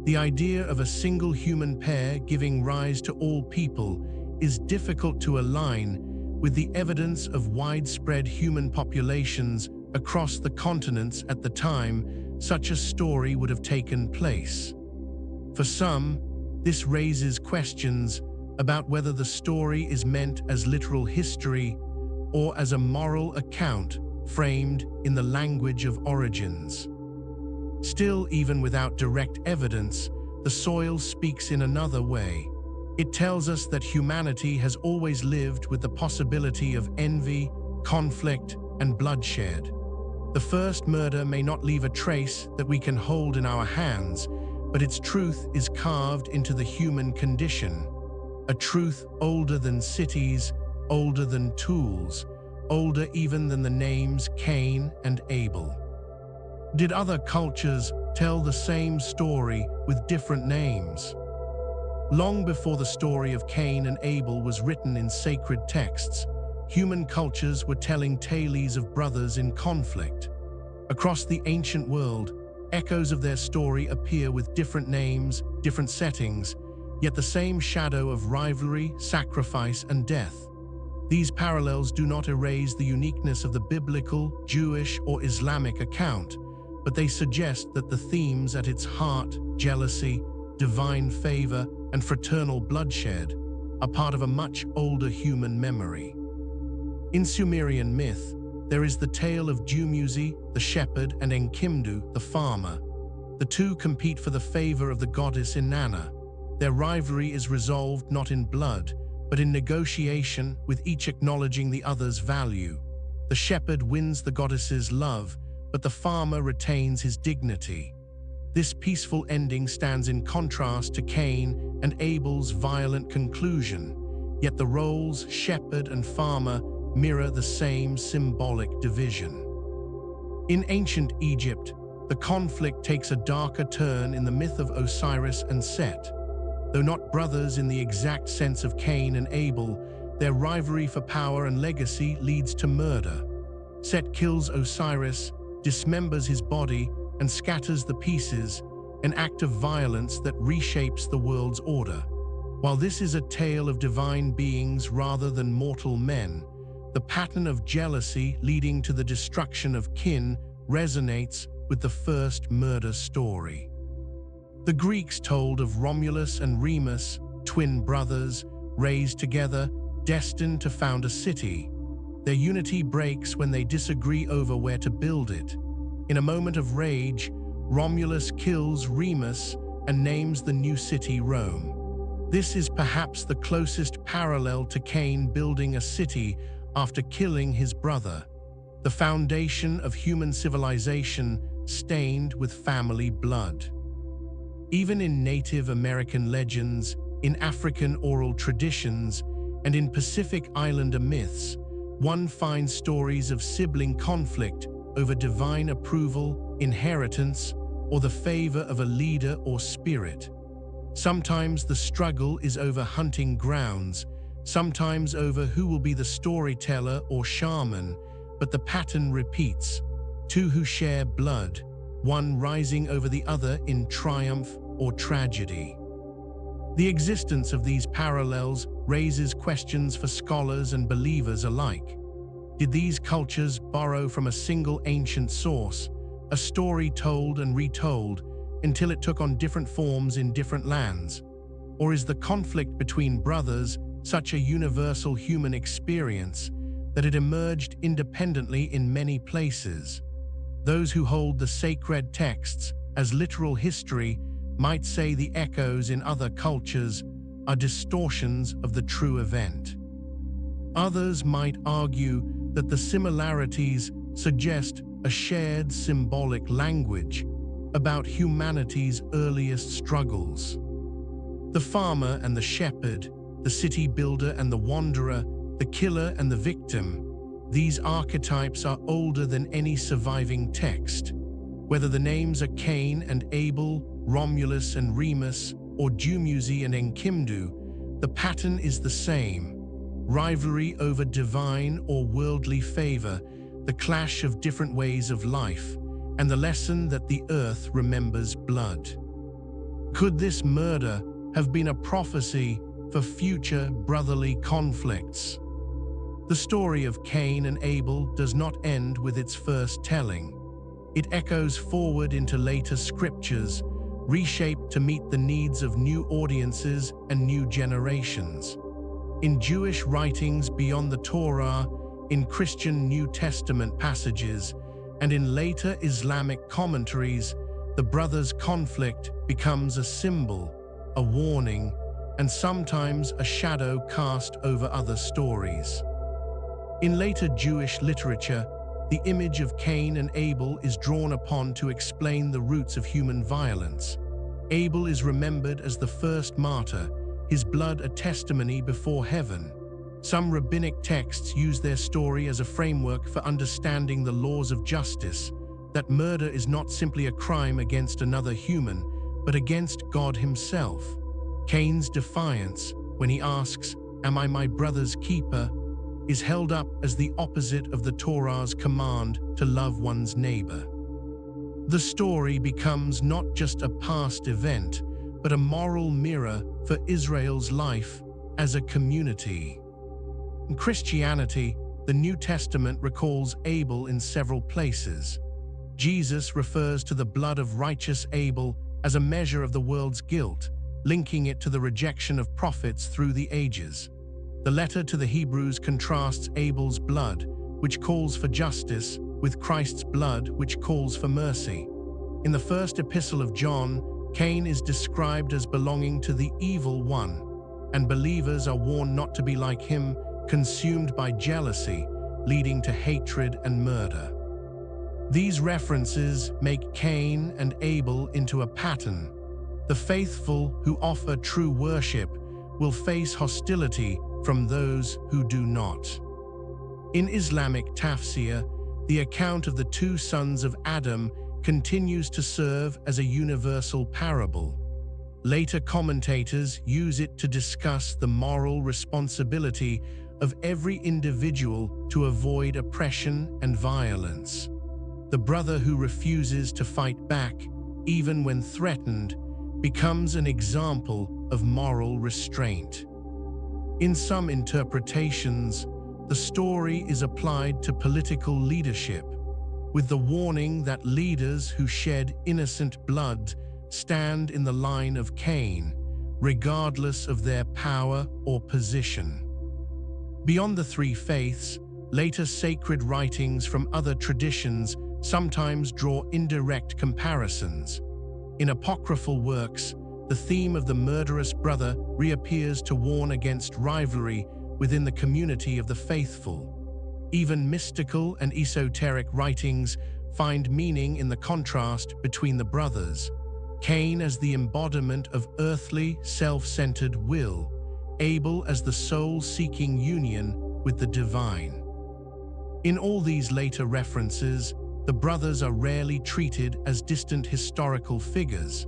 The idea of a single human pair giving rise to all people is difficult to align with the evidence of widespread human populations across the continents at the time such a story would have taken place. For some, this raises questions about whether the story is meant as literal history or as a moral account framed in the language of origins. Still, even without direct evidence, the soil speaks in another way. It tells us that humanity has always lived with the possibility of envy, conflict, and bloodshed. The first murder may not leave a trace that we can hold in our hands, but its truth is carved into the human condition. A truth older than cities, older than tools, older even than the names Cain and Abel. Did other cultures tell the same story with different names? Long before the story of Cain and Abel was written in sacred texts, human cultures were telling tales of brothers in conflict. Across the ancient world, echoes of their story appear with different names, different settings, yet the same shadow of rivalry, sacrifice, and death. These parallels do not erase the uniqueness of the biblical, Jewish, or Islamic account, but they suggest that the themes at its heart, jealousy, divine favor, and fraternal bloodshed, are part of a much older human memory. In Sumerian myth, there is the tale of Dumuzi, the shepherd, and Enkidu, the farmer. The two compete for the favor of the goddess Inanna. Their rivalry is resolved not in blood, but in negotiation, with each acknowledging the other's value. The shepherd wins the goddess's love, but the farmer retains his dignity. This peaceful ending stands in contrast to Cain and Abel's violent conclusion, yet the roles, shepherd and farmer, mirror the same symbolic division. In ancient Egypt, the conflict takes a darker turn in the myth of Osiris and Set. Though not brothers in the exact sense of Cain and Abel, their rivalry for power and legacy leads to murder. Set kills Osiris, dismembers his body, and scatters the pieces, an act of violence that reshapes the world's order. While this is a tale of divine beings rather than mortal men, the pattern of jealousy leading to the destruction of kin resonates with the first murder story. The Greeks told of Romulus and Remus, twin brothers, raised together, destined to found a city. Their unity breaks when they disagree over where to build it. In a moment of rage, Romulus kills Remus and names the new city Rome. This is perhaps the closest parallel to Cain building a city after killing his brother, the foundation of human civilization stained with family blood. Even in Native American legends, in African oral traditions, and in Pacific Islander myths, one finds stories of sibling conflict over divine approval, inheritance, or the favor of a leader or spirit. Sometimes the struggle is over hunting grounds, sometimes over who will be the storyteller or shaman, but the pattern repeats: two who share blood, one rising over the other in triumph or tragedy. The existence of these parallels raises questions for scholars and believers alike. Did these cultures borrow from a single ancient source, a story told and retold until it took on different forms in different lands? Or is the conflict between brothers such a universal human experience that it emerged independently in many places? Those who hold the sacred texts as literal history might say the echoes in other cultures are distortions of the true event. Others might argue that the similarities suggest a shared symbolic language about humanity's earliest struggles. The farmer and the shepherd, the city builder and the wanderer, the killer and the victim, these archetypes are older than any surviving text. Whether the names are Cain and Abel, Romulus and Remus, or Dumuzi and Enkidu, the pattern is the same: rivalry over divine or worldly favor, the clash of different ways of life, and the lesson that the earth remembers blood. Could this murder have been a prophecy for future brotherly conflicts? The story of Cain and Abel does not end with its first telling. It echoes forward into later scriptures, reshaped to meet the needs of new audiences and new generations. In Jewish writings beyond the Torah, in Christian New Testament passages, and in later Islamic commentaries, the brothers' conflict becomes a symbol, a warning, and sometimes a shadow cast over other stories. In later Jewish literature, the image of Cain and Abel is drawn upon to explain the roots of human violence. Abel is remembered as the first martyr, his blood a testimony before heaven. Some rabbinic texts use their story as a framework for understanding the laws of justice, that murder is not simply a crime against another human, but against God himself. Cain's defiance, when he asks, "Am I my brother's keeper?" is held up as the opposite of the Torah's command to love one's neighbor. The story becomes not just a past event, but a moral mirror for Israel's life as a community. In Christianity, the New Testament recalls Abel in several places. Jesus refers to the blood of righteous Abel as a measure of the world's guilt, linking it to the rejection of prophets through the ages. The letter to the Hebrews contrasts Abel's blood, which calls for justice, with Christ's blood, which calls for mercy. In the first epistle of John, Cain is described as belonging to the evil one, and believers are warned not to be like him, consumed by jealousy, leading to hatred and murder. These references make Cain and Abel into a pattern. The faithful who offer true worship will face hostility from those who do not. In Islamic tafsir, the account of the two sons of Adam continues to serve as a universal parable. Later commentators use it to discuss the moral responsibility of every individual to avoid oppression and violence. The brother who refuses to fight back, even when threatened, becomes an example of moral restraint. In some interpretations, the story is applied to political leadership, with the warning that leaders who shed innocent blood stand in the line of Cain, regardless of their power or position. Beyond the three faiths, later sacred writings from other traditions sometimes draw indirect comparisons. In apocryphal works, the theme of the murderous brother reappears to warn against rivalry within the community of the faithful. Even mystical and esoteric writings find meaning in the contrast between the brothers. Cain as the embodiment of earthly, self-centered will, Abel as the soul-seeking union with the divine. In all these later references, the brothers are rarely treated as distant historical figures.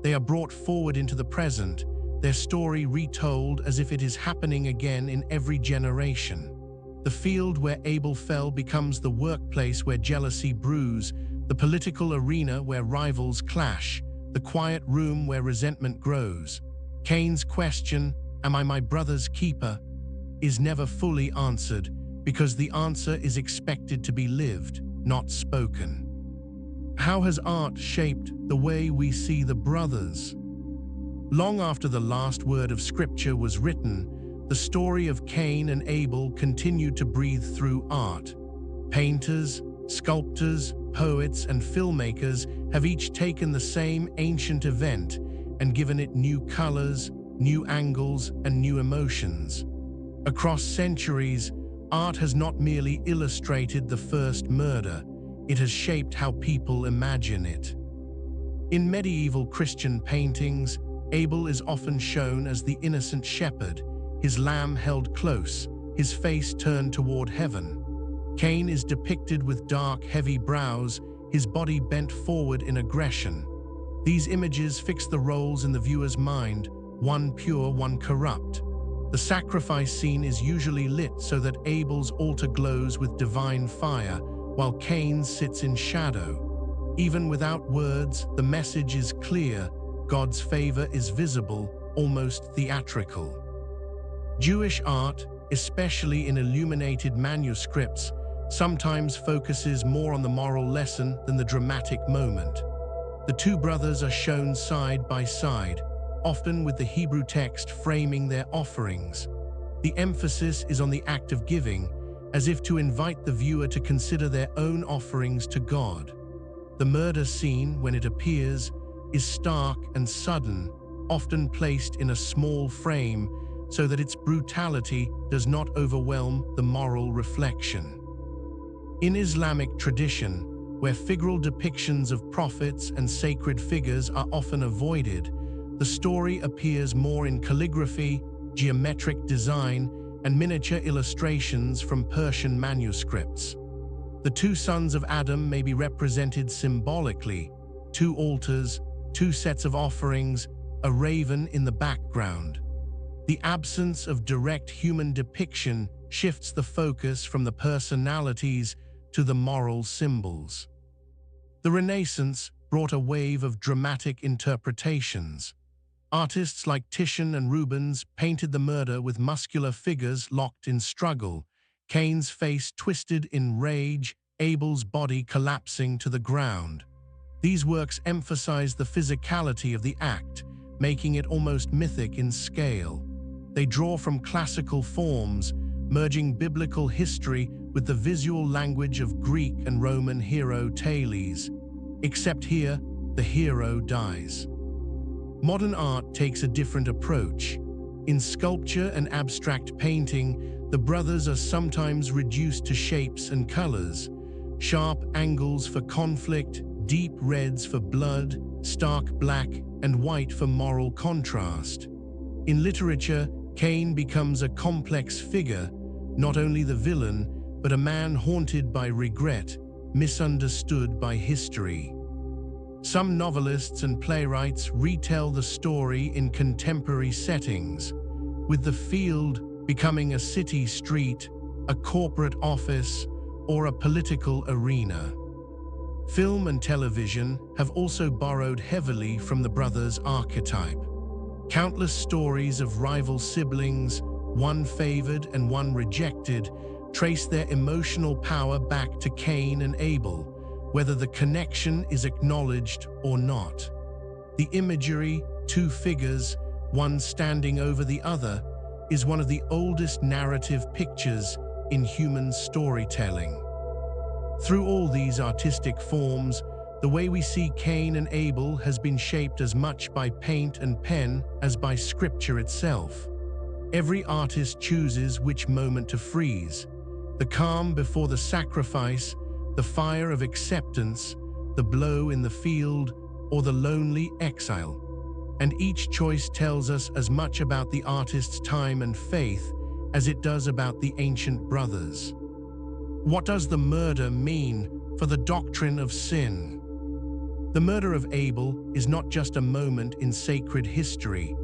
They are brought forward into the present, their story retold as if it is happening again in every generation. The field where Abel fell becomes the workplace where jealousy brews, the political arena where rivals clash, the quiet room where resentment grows. Cain's question, "Am I my brother's keeper?" is never fully answered because the answer is expected to be lived, not spoken. How has art shaped the way we see the brothers? Long after the last word of Scripture was written, the story of Cain and Abel continued to breathe through art. Painters, sculptors, poets, and filmmakers have each taken the same ancient event and given it new colors, new angles, and new emotions. Across centuries, art has not merely illustrated the first murder, it has shaped how people imagine it. In medieval Christian paintings, Abel is often shown as the innocent shepherd, his lamb held close, his face turned toward heaven. Cain is depicted with dark, heavy brows, his body bent forward in aggression. These images fix the roles in the viewer's mind, one pure, one corrupt. The sacrifice scene is usually lit so that Abel's altar glows with divine fire, while Cain's sits in shadow. Even without words, the message is clear. God's favor is visible, almost theatrical. Jewish art, especially in illuminated manuscripts, sometimes focuses more on the moral lesson than the dramatic moment. The two brothers are shown side by side, often with the Hebrew text framing their offerings. The emphasis is on the act of giving, as if to invite the viewer to consider their own offerings to God. The murder scene, when it appears, is stark and sudden, often placed in a small frame so that its brutality does not overwhelm the moral reflection. In Islamic tradition, where figural depictions of prophets and sacred figures are often avoided, the story appears more in calligraphy, geometric design, and miniature illustrations from Persian manuscripts. The two sons of Adam may be represented symbolically: two altars, two sets of offerings, a raven in the background. The absence of direct human depiction shifts the focus from the personalities to the moral symbols. The Renaissance brought a wave of dramatic interpretations. Artists like Titian and Rubens painted the murder with muscular figures locked in struggle, Cain's face twisted in rage, Abel's body collapsing to the ground. These works emphasize the physicality of the act, making it almost mythic in scale. They draw from classical forms, merging biblical history with the visual language of Greek and Roman hero tales. Except here, the hero dies. Modern art takes a different approach. In sculpture and abstract painting, the brothers are sometimes reduced to shapes and colors, sharp angles for conflict, deep reds for blood, stark black and white for moral contrast. In literature, Cain becomes a complex figure, not only the villain, but a man haunted by regret, misunderstood by history. Some novelists and playwrights retell the story in contemporary settings, with the field becoming a city street, a corporate office, or a political arena. Film and television have also borrowed heavily from the brothers' archetype. Countless stories of rival siblings, one favored and one rejected, trace their emotional power back to Cain and Abel, whether the connection is acknowledged or not. The imagery, two figures, one standing over the other, is one of the oldest narrative pictures in human storytelling. Through all these artistic forms, the way we see Cain and Abel has been shaped as much by paint and pen as by scripture itself. Every artist chooses which moment to freeze: the calm before the sacrifice, the fire of acceptance, the blow in the field, or the lonely exile. And each choice tells us as much about the artist's time and faith as it does about the ancient brothers. What does the murder mean for the doctrine of sin? The murder of Abel is not just a moment in sacred history.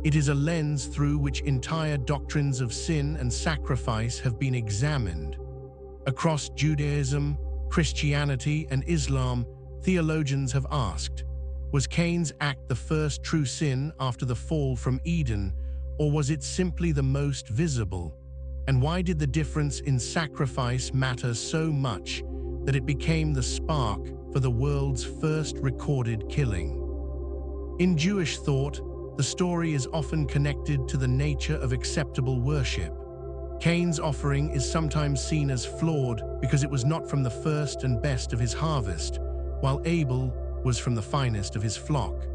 It is a lens through which entire doctrines of sin and sacrifice have been examined. Across Judaism, Christianity, and Islam, theologians have asked, was Cain's act the first true sin after the fall from Eden, or was it simply the most visible? And why did the difference in sacrifice matter so much that it became the spark for the world's first recorded killing? In Jewish thought, the story is often connected to the nature of acceptable worship. Cain's offering is sometimes seen as flawed because it was not from the first and best of his harvest, while Abel was from the finest of his flock.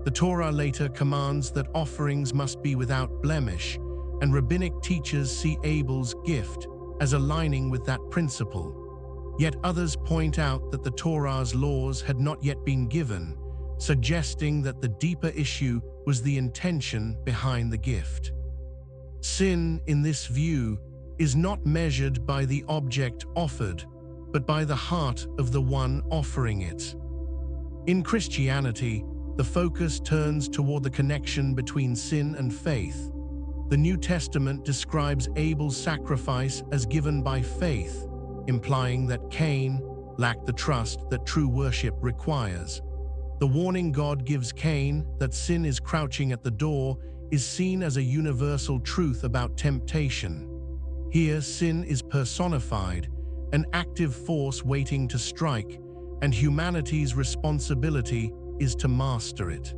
The Torah later commands that offerings must be without blemish, and rabbinic teachers see Abel's gift as aligning with that principle. Yet others point out that the Torah's laws had not yet been given, suggesting that the deeper issue was the intention behind the gift. Sin, in this view, is not measured by the object offered, but by the heart of the one offering it. In Christianity, the focus turns toward the connection between sin and faith. The New Testament describes Abel's sacrifice as given by faith, implying that Cain lacked the trust that true worship requires. The warning God gives Cain that sin is crouching at the door is seen as a universal truth about temptation. Here, sin is personified, an active force waiting to strike, and humanity's responsibility is to master it.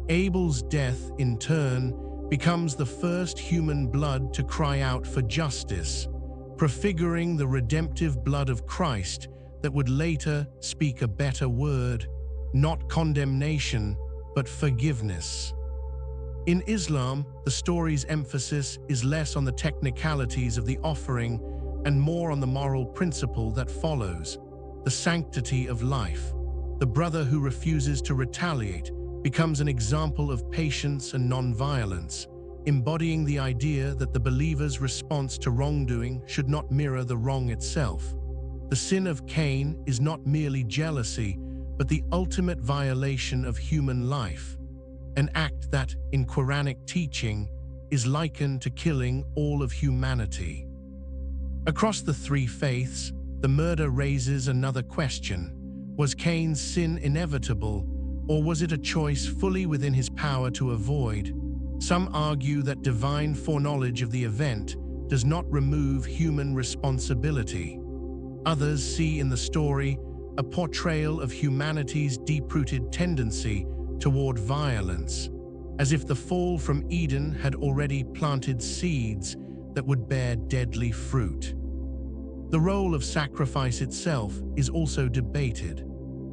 Abel's death, in turn, becomes the first human blood to cry out for justice, prefiguring the redemptive blood of Christ that would later speak a better word, not condemnation, but forgiveness. In Islam, the story's emphasis is less on the technicalities of the offering and more on the moral principle that follows: the sanctity of life. The brother who refuses to retaliate becomes an example of patience and non-violence, embodying the idea that the believer's response to wrongdoing should not mirror the wrong itself. The sin of Cain is not merely jealousy, but the ultimate violation of human life, an act that, in Quranic teaching, is likened to killing all of humanity. Across the three faiths, the murder raises another question. Was Cain's sin inevitable, or was it a choice fully within his power to avoid? Some argue that divine foreknowledge of the event does not remove human responsibility. Others see in the story a portrayal of humanity's deep-rooted tendency toward violence, as if the fall from Eden had already planted seeds that would bear deadly fruit. The role of sacrifice itself is also debated.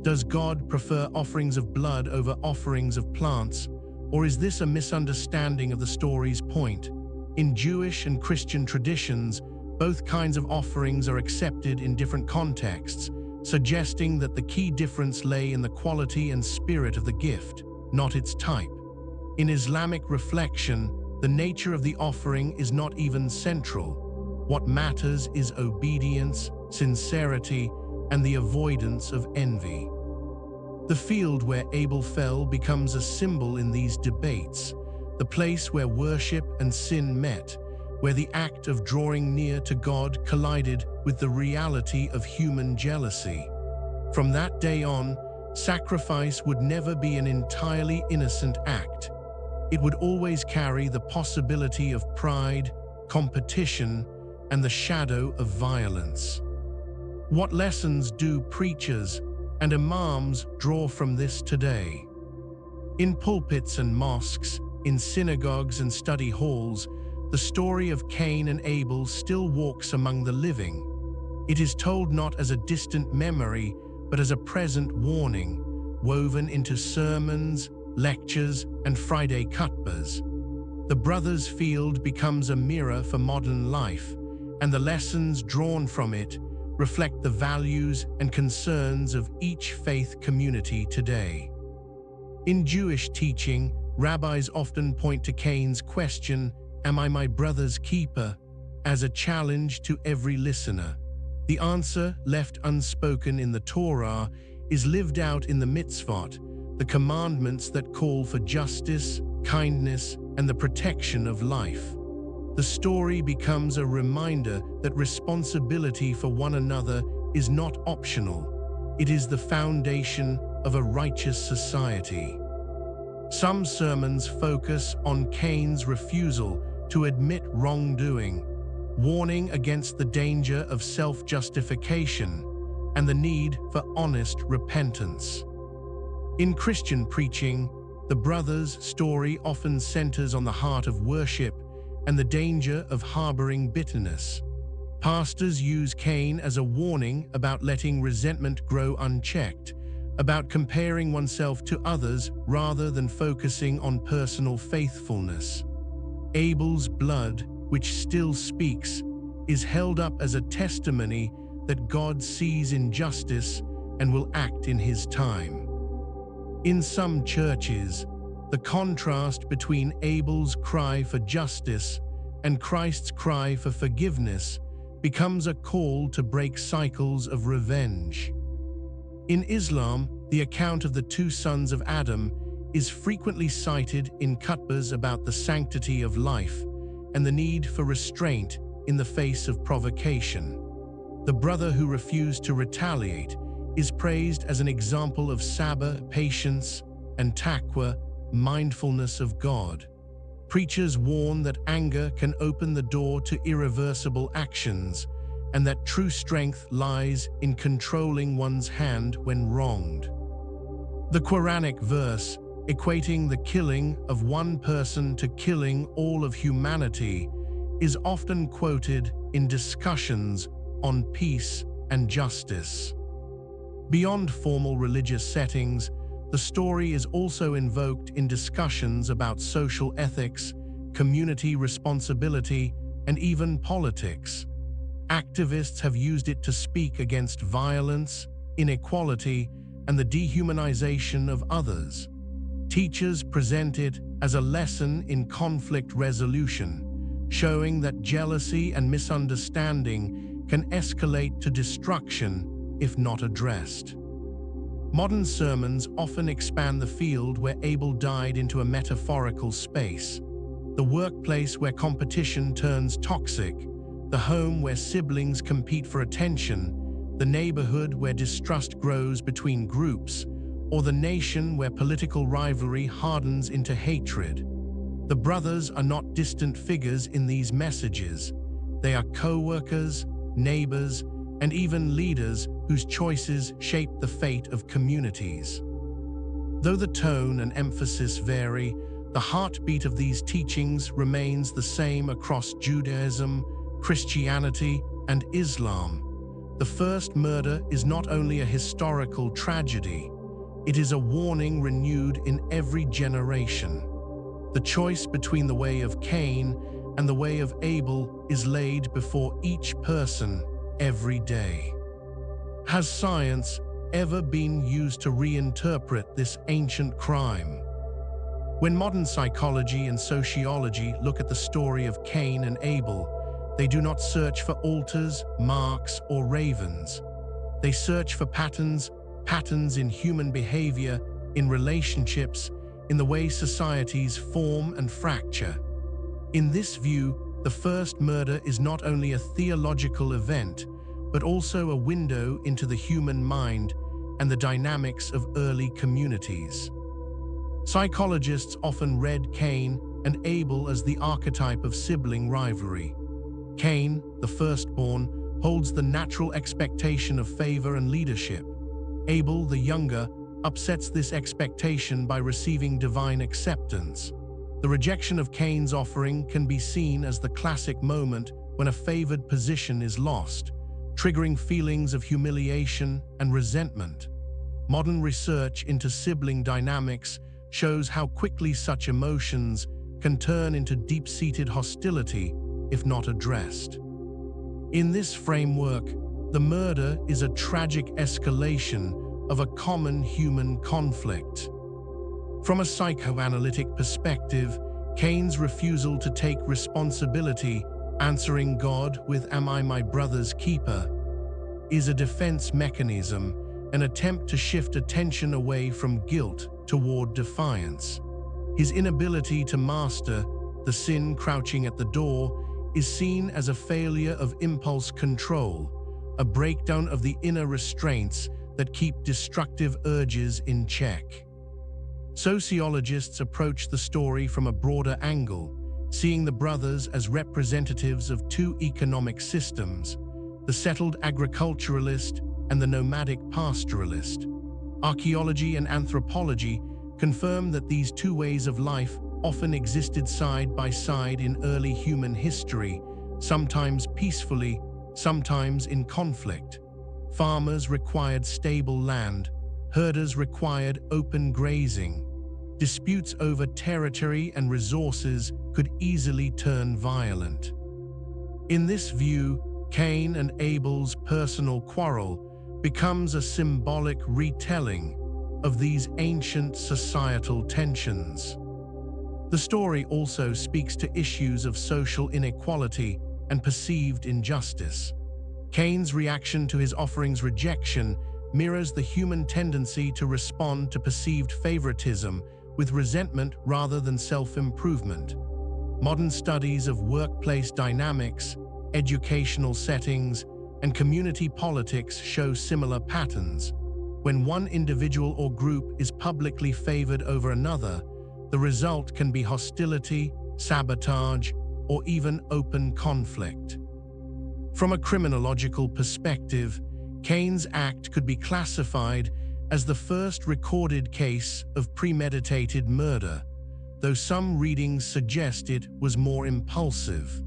Does God prefer offerings of blood over offerings of plants, or is this a misunderstanding of the story's point? In Jewish and Christian traditions, both kinds of offerings are accepted in different contexts, suggesting that the key difference lay in the quality and spirit of the gift, not its type. In Islamic reflection, the nature of the offering is not even central. What matters is obedience, sincerity, and the avoidance of envy. The field where Abel fell becomes a symbol in these debates, the place where worship and sin met, where the act of drawing near to God collided with the reality of human jealousy. From that day on, sacrifice would never be an entirely innocent act. It would always carry the possibility of pride, competition, and the shadow of violence. What lessons do preachers and imams draw from this today? In pulpits and mosques, in synagogues and study halls, the story of Cain and Abel still walks among the living. It is told not as a distant memory, but as a present warning, woven into sermons, lectures, and Friday khutbahs. The brothers' field becomes a mirror for modern life, and the lessons drawn from it reflect the values and concerns of each faith community today. In Jewish teaching, rabbis often point to Cain's question, "Am I my brother's keeper?" as a challenge to every listener. The answer, left unspoken in the Torah, is lived out in the mitzvot, the commandments that call for justice, kindness, and the protection of life. The story becomes a reminder that responsibility for one another is not optional. It is the foundation of a righteous society. Some sermons focus on Cain's refusal to admit wrongdoing, warning against the danger of self-justification and the need for honest repentance. In Christian preaching, the brothers' story often centers on the heart of worship and the danger of harboring bitterness. Pastors use Cain as a warning about letting resentment grow unchecked, about comparing oneself to others rather than focusing on personal faithfulness. Abel's blood, which still speaks, is held up as a testimony that God sees injustice and will act in His time. In some churches, the contrast between Abel's cry for justice and Christ's cry for forgiveness becomes a call to break cycles of revenge. In Islam, the account of the two sons of Adam is frequently cited in khutbahs about the sanctity of life and the need for restraint in the face of provocation. The brother who refused to retaliate is praised as an example of sabr, patience, and taqwa, mindfulness of God. Preachers warn that anger can open the door to irreversible actions, and that true strength lies in controlling one's hand when wronged. The Quranic verse, equating the killing of one person to killing all of humanity, is often quoted in discussions on peace and justice. Beyond formal religious settings, the story is also invoked in discussions about social ethics, community responsibility, and even politics. Activists have used it to speak against violence, inequality, and the dehumanization of others. Teachers present it as a lesson in conflict resolution, showing that jealousy and misunderstanding can escalate to destruction if not addressed. Modern sermons often expand the field where Abel died into a metaphorical space, the workplace where competition turns toxic, the home where siblings compete for attention, the neighborhood where distrust grows between groups, or the nation where political rivalry hardens into hatred. The brothers are not distant figures in these messages. They are co-workers, neighbors, and even leaders whose choices shape the fate of communities. Though the tone and emphasis vary, the heartbeat of these teachings remains the same across Judaism, Christianity, and Islam. The first murder is not only a historical tragedy, it is a warning renewed in every generation. The choice between the way of Cain and the way of Abel is laid before each person every day. Has science ever been used to reinterpret this ancient crime? When modern psychology and sociology look at the story of Cain and Abel, they do not search for altars, marks, or ravens. They search for patterns in human behavior, in relationships, in the way societies form and fracture. In this view, the first murder is not only a theological event, but also a window into the human mind and the dynamics of early communities. Psychologists often read Cain and Abel as the archetype of sibling rivalry. Cain, the firstborn, holds the natural expectation of favor and leadership. Abel, the younger, upsets this expectation by receiving divine acceptance. The rejection of Cain's offering can be seen as the classic moment when a favored position is lost, triggering feelings of humiliation and resentment. Modern research into sibling dynamics shows how quickly such emotions can turn into deep-seated hostility if not addressed. In this framework, the murder is a tragic escalation of a common human conflict. From a psychoanalytic perspective, Cain's refusal to take responsibility, answering God with "Am I my brother's keeper?" is a defense mechanism, an attempt to shift attention away from guilt toward defiance. His inability to master the sin crouching at the door is seen as a failure of impulse control, a breakdown of the inner restraints that keep destructive urges in check. Sociologists approach the story from a broader angle, seeing the brothers as representatives of two economic systems, the settled agriculturalist and the nomadic pastoralist. Archaeology and anthropology confirm that these two ways of life often existed side by side in early human history, sometimes peacefully, sometimes in conflict. Farmers required stable land, herders required open grazing. Disputes over territory and resources could easily turn violent. In this view, Cain and Abel's personal quarrel becomes a symbolic retelling of these ancient societal tensions. The story also speaks to issues of social inequality and perceived injustice. Cain's reaction to his offering's rejection mirrors the human tendency to respond to perceived favoritism with resentment rather than self-improvement. Modern studies of workplace dynamics, educational settings, and community politics show similar patterns. When one individual or group is publicly favored over another, the result can be hostility, sabotage, or even open conflict. From a criminological perspective, Cain's act could be classified as the first recorded case of premeditated murder, though some readings suggest it was more impulsive.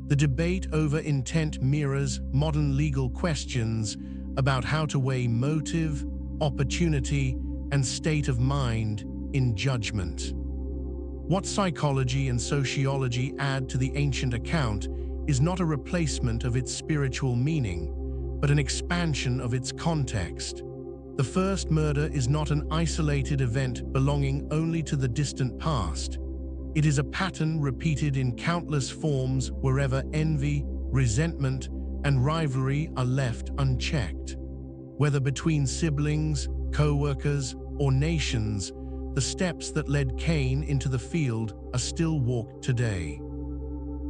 The debate over intent mirrors modern legal questions about how to weigh motive, opportunity, and state of mind in judgment. What psychology and sociology add to the ancient account is not a replacement of its spiritual meaning, but an expansion of its context. The first murder is not an isolated event belonging only to the distant past. It is a pattern repeated in countless forms wherever envy, resentment, and rivalry are left unchecked. Whether between siblings, co-workers, or nations, the steps that led Cain into the field are still walked today.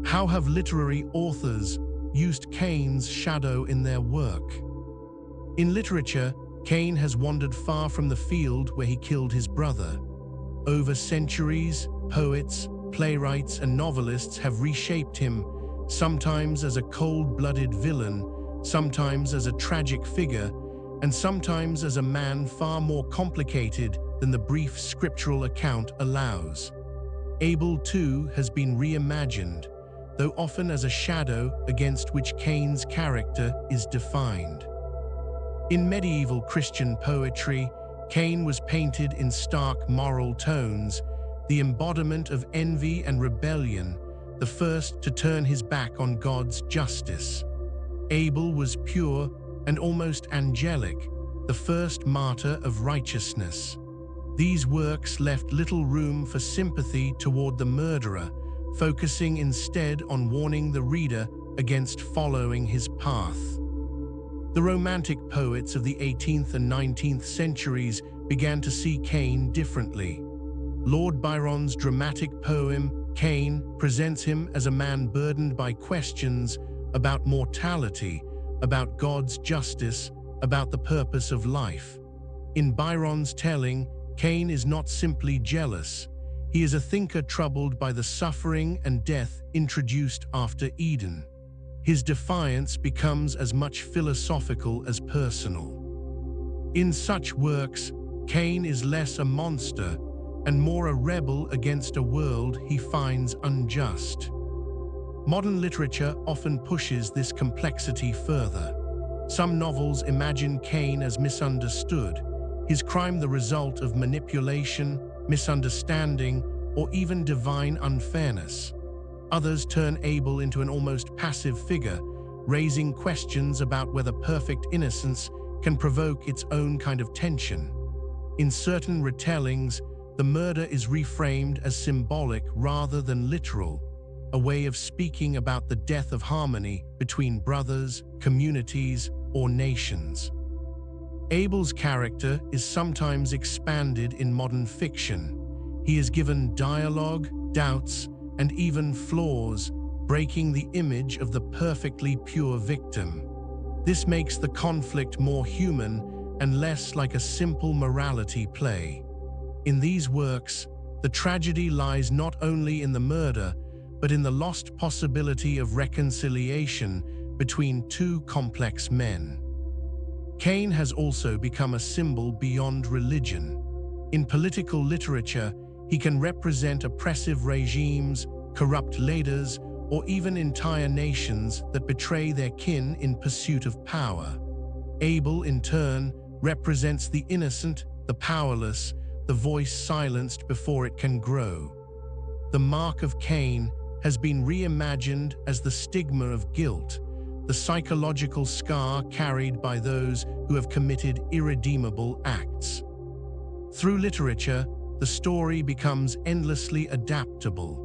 How have literary authors used Cain's shadow in their work. In literature, Cain has wandered far from the field where he killed his brother. Over centuries, poets, playwrights, and novelists have reshaped him, sometimes as a cold-blooded villain, sometimes as a tragic figure, and sometimes as a man far more complicated than the brief scriptural account allows. Abel, too, has been reimagined, though often as a shadow against which Cain's character is defined. In medieval Christian poetry, Cain was painted in stark moral tones, the embodiment of envy and rebellion, the first to turn his back on God's justice. Abel was pure and almost angelic, the first martyr of righteousness. These works left little room for sympathy toward the murderer, focusing instead on warning the reader against following his path. The Romantic poets of the 18th and 19th centuries began to see Cain differently. Lord Byron's dramatic poem, Cain, presents him as a man burdened by questions about mortality, about God's justice, about the purpose of life. In Byron's telling, Cain is not simply jealous. He is a thinker troubled by the suffering and death introduced after Eden. His defiance becomes as much philosophical as personal. In such works, Cain is less a monster and more a rebel against a world he finds unjust. Modern literature often pushes this complexity further. Some novels imagine Cain as misunderstood, his crime the result of manipulation, misunderstanding, or even divine unfairness. Others turn Abel into an almost passive figure, raising questions about whether perfect innocence can provoke its own kind of tension. In certain retellings, the murder is reframed as symbolic rather than literal, a way of speaking about the death of harmony between brothers, communities, or nations. Abel's character is sometimes expanded in modern fiction. He is given dialogue, doubts, and even flaws, breaking the image of the perfectly pure victim. This makes the conflict more human and less like a simple morality play. In these works, the tragedy lies not only in the murder, but in the lost possibility of reconciliation between two complex men. Cain has also become a symbol beyond religion. In political literature, he can represent oppressive regimes, corrupt leaders, or even entire nations that betray their kin in pursuit of power. Abel, in turn, represents the innocent, the powerless, the voice silenced before it can grow. The mark of Cain has been reimagined as the stigma of guilt, the psychological scar carried by those who have committed irredeemable acts. Through literature, the story becomes endlessly adaptable.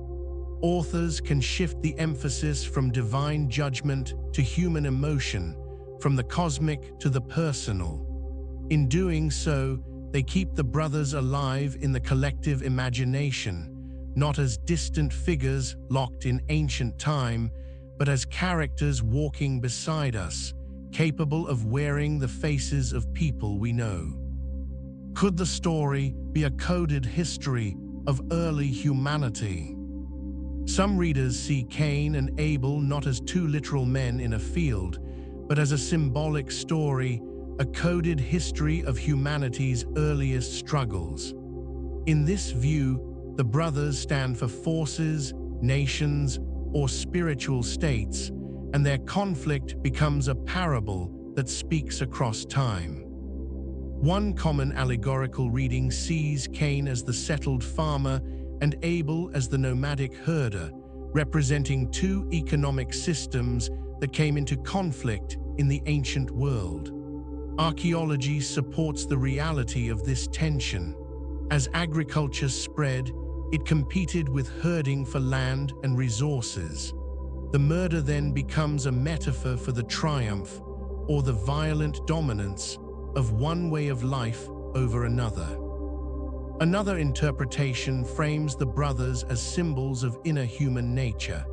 Authors can shift the emphasis from divine judgment to human emotion, from the cosmic to the personal. In doing so, they keep the brothers alive in the collective imagination, not as distant figures locked in ancient time, but as characters walking beside us, capable of wearing the faces of people we know. Could the story be a coded history of early humanity? Some readers see Cain and Abel not as two literal men in a field, but as a symbolic story, a coded history of humanity's earliest struggles. In this view, the brothers stand for forces, nations, or spiritual states, and their conflict becomes a parable that speaks across time. One common allegorical reading sees Cain as the settled farmer and Abel as the nomadic herder, representing two economic systems that came into conflict in the ancient world. Archaeology supports the reality of this tension. As agriculture spread, it competed with herding for land and resources. The murder then becomes a metaphor for the triumph, or the violent dominance, of one way of life over another. Another interpretation frames the brothers as symbols of inner human nature.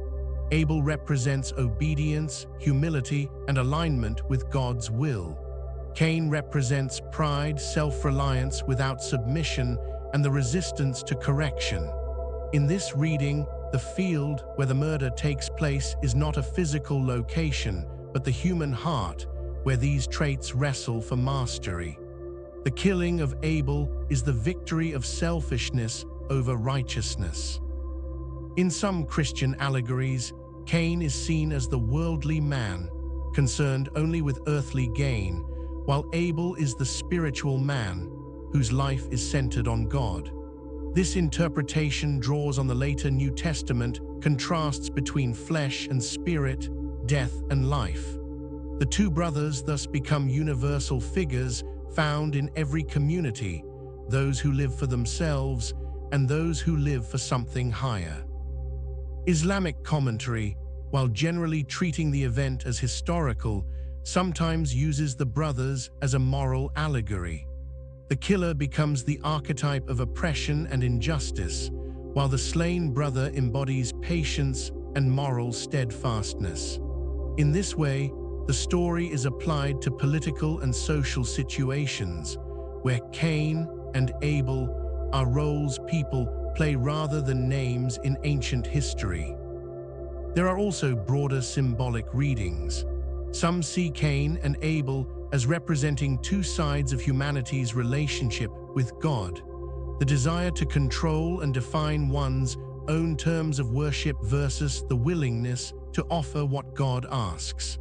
Abel represents obedience, humility, and alignment with God's will. Cain represents pride, self-reliance without submission, and the resistance to correction. In this reading, the field where the murder takes place is not a physical location, but the human heart, where these traits wrestle for mastery. The killing of Abel is the victory of selfishness over righteousness. In some Christian allegories, Cain is seen as the worldly man, concerned only with earthly gain, while Abel is the spiritual man, whose life is centered on God. This interpretation draws on the later New Testament contrasts between flesh and spirit, death and life. The two brothers thus become universal figures found in every community, those who live for themselves and those who live for something higher. Islamic commentary, while generally treating the event as historical, sometimes uses the brothers as a moral allegory. The killer becomes the archetype of oppression and injustice, while the slain brother embodies patience and moral steadfastness. In this way, the story is applied to political and social situations, where Cain and Abel are roles people play rather than names in ancient history. There are also broader symbolic readings. Some see Cain and Abel as representing two sides of humanity's relationship with God: the desire to control and define one's own terms of worship versus the willingness to offer what God asks.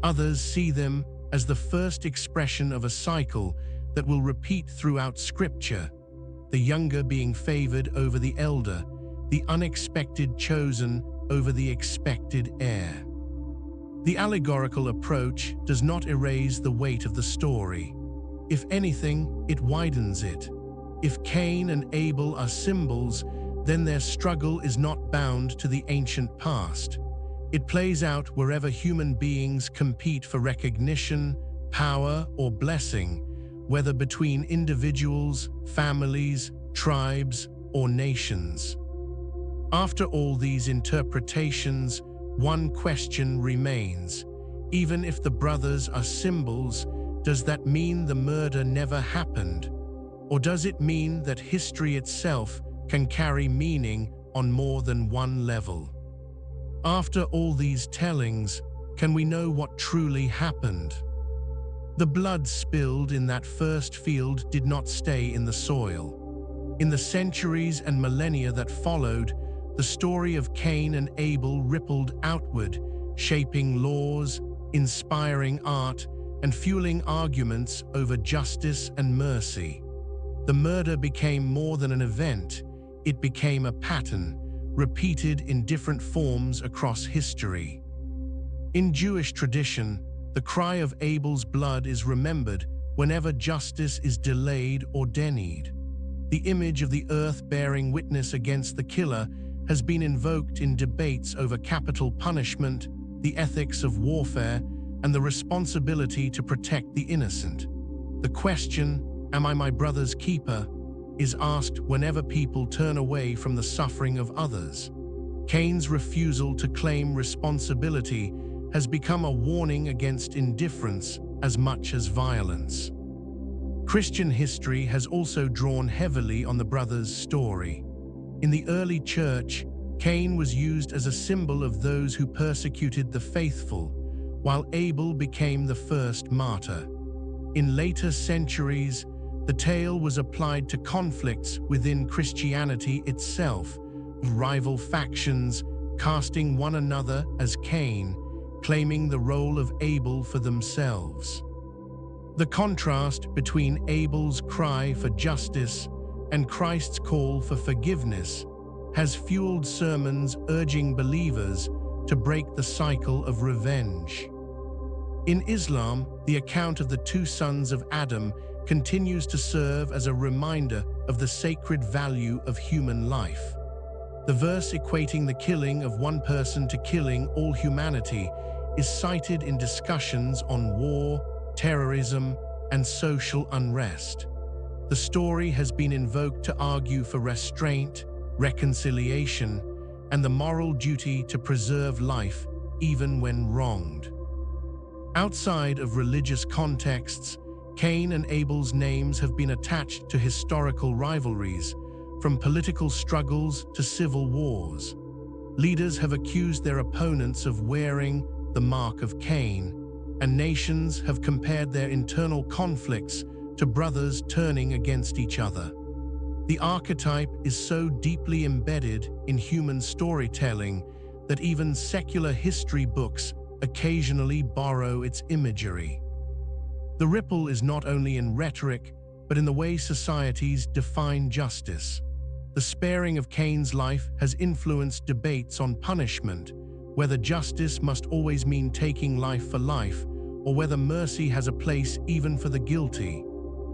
Others see them as the first expression of a cycle that will repeat throughout Scripture, the younger being favored over the elder, the unexpected chosen over the expected heir. The allegorical approach does not erase the weight of the story. If anything, it widens it. If Cain and Abel are symbols, then their struggle is not bound to the ancient past. It plays out wherever human beings compete for recognition, power, or blessing, whether between individuals, families, tribes, or nations. After all these interpretations, one question remains. Even if the brothers are symbols, does that mean the murder never happened? Or does it mean that history itself can carry meaning on more than one level? After all these tellings, can we know what truly happened? The blood spilled in that first field did not stay in the soil. In the centuries and millennia that followed, the story of Cain and Abel rippled outward, shaping laws, inspiring art, and fueling arguments over justice and mercy. The murder became more than an event; it became a pattern, repeated in different forms across history. In Jewish tradition, the cry of Abel's blood is remembered whenever justice is delayed or denied. The image of the earth bearing witness against the killer has been invoked in debates over capital punishment, the ethics of warfare, and the responsibility to protect the innocent. The question, "Am I my brother's keeper?" is asked whenever people turn away from the suffering of others. Cain's refusal to claim responsibility has become a warning against indifference as much as violence. Christian history has also drawn heavily on the brothers' story. In the early church, Cain was used as a symbol of those who persecuted the faithful, while Abel became the first martyr. In later centuries, the tale was applied to conflicts within Christianity itself, rival factions casting one another as Cain, claiming the role of Abel for themselves. The contrast between Abel's cry for justice and Christ's call for forgiveness has fueled sermons urging believers to break the cycle of revenge. In Islam, the account of the two sons of Adam continues to serve as a reminder of the sacred value of human life. The verse equating the killing of one person to killing all humanity is cited in discussions on war, terrorism, and social unrest. The story has been invoked to argue for restraint, reconciliation, and the moral duty to preserve life even when wronged. Outside of religious contexts, Cain and Abel's names have been attached to historical rivalries, from political struggles to civil wars. Leaders have accused their opponents of wearing the mark of Cain, and nations have compared their internal conflicts to brothers turning against each other. The archetype is so deeply embedded in human storytelling that even secular history books occasionally borrow its imagery. The ripple is not only in rhetoric, but in the way societies define justice. The sparing of Cain's life has influenced debates on punishment, whether justice must always mean taking life for life, or whether mercy has a place even for the guilty.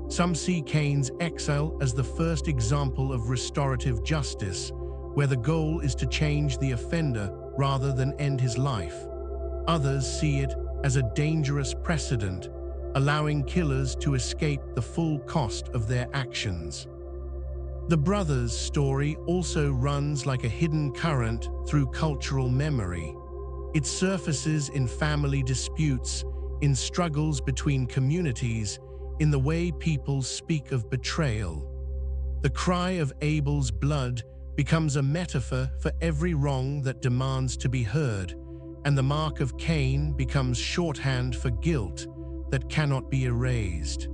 Some see Cain's exile as the first example of restorative justice, where the goal is to change the offender rather than end his life. Others see it as a dangerous precedent, allowing killers to escape the full cost of their actions. The brothers' story also runs like a hidden current through cultural memory. It surfaces in family disputes, in struggles between communities, in the way people speak of betrayal. The cry of Abel's blood becomes a metaphor for every wrong that demands to be heard, and the mark of Cain becomes shorthand for guilt that cannot be erased.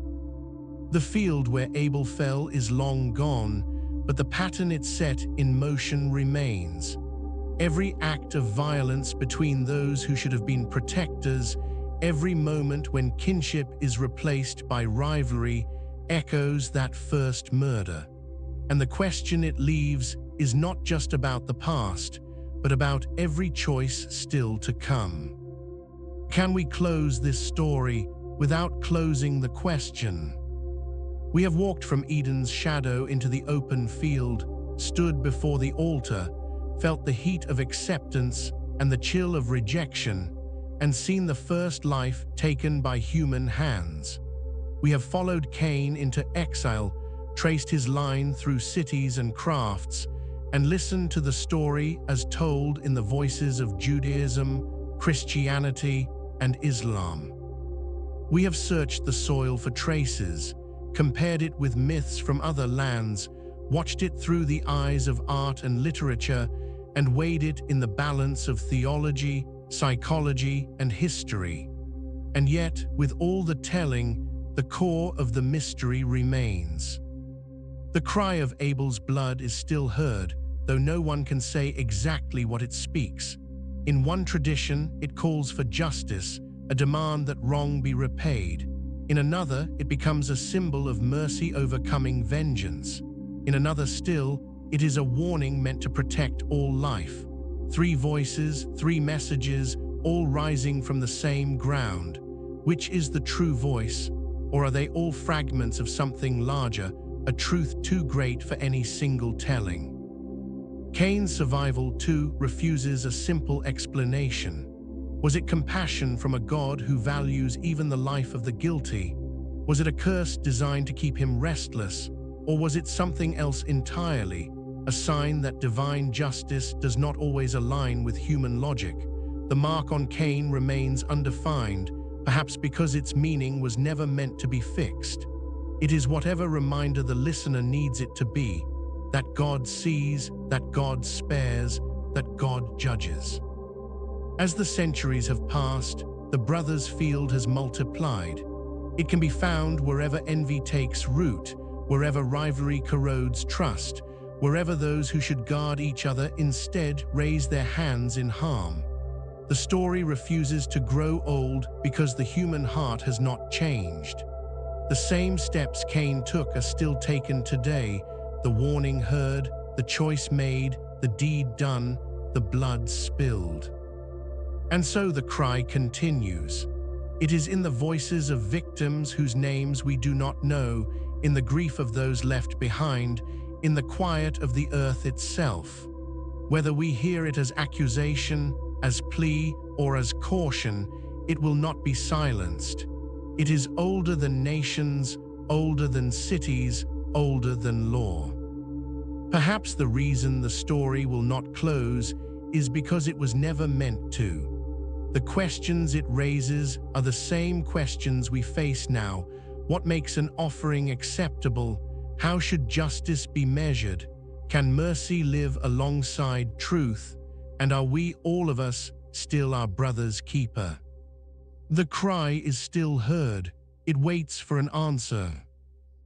The field where Abel fell is long gone, but the pattern it set in motion remains. Every act of violence between those who should have been protectors, every moment when kinship is replaced by rivalry, echoes that first murder. And the question it leaves is not just about the past, but about every choice still to come. Can we close this story without closing the question? We have walked from Eden's shadow into the open field, stood before the altar, felt the heat of acceptance and the chill of rejection, and seen the first life taken by human hands. We have followed Cain into exile, traced his line through cities and crafts, and listened to the story as told in the voices of Judaism, Christianity, and Islam. We have searched the soil for traces, compared it with myths from other lands, watched it through the eyes of art and literature, and weighed it in the balance of theology, psychology, and history. And yet, with all the telling, the core of the mystery remains. The cry of Abel's blood is still heard, though no one can say exactly what it speaks. In one tradition, it calls for justice, a demand that wrong be repaid. In another, it becomes a symbol of mercy overcoming vengeance. In another still, it is a warning meant to protect all life. Three voices, three messages, all rising from the same ground. Which is the true voice? Or are they all fragments of something larger, a truth too great for any single telling? Cain's survival, too, refuses a simple explanation. Was it compassion from a God who values even the life of the guilty? Was it a curse designed to keep him restless? Or was it something else entirely, a sign that divine justice does not always align with human logic? The mark on Cain remains undefined, perhaps because its meaning was never meant to be fixed. It is whatever reminder the listener needs it to be, that God sees, that God spares, that God judges. As the centuries have passed, the brothers' field has multiplied. It can be found wherever envy takes root, wherever rivalry corrodes trust, wherever those who should guard each other instead raise their hands in harm. The story refuses to grow old because the human heart has not changed. The same steps Cain took are still taken today, the warning heard, the choice made, the deed done, the blood spilled. And so the cry continues. It is in the voices of victims whose names we do not know, in the grief of those left behind, in the quiet of the earth itself. Whether we hear it as accusation, as plea, or as caution, it will not be silenced. It is older than nations, older than cities, older than law. Perhaps the reason the story will not close is because it was never meant to. The questions it raises are the same questions we face now. What makes an offering acceptable? How should justice be measured? Can mercy live alongside truth? And are we, all of us, still our brother's keeper? The cry is still heard. It waits for an answer.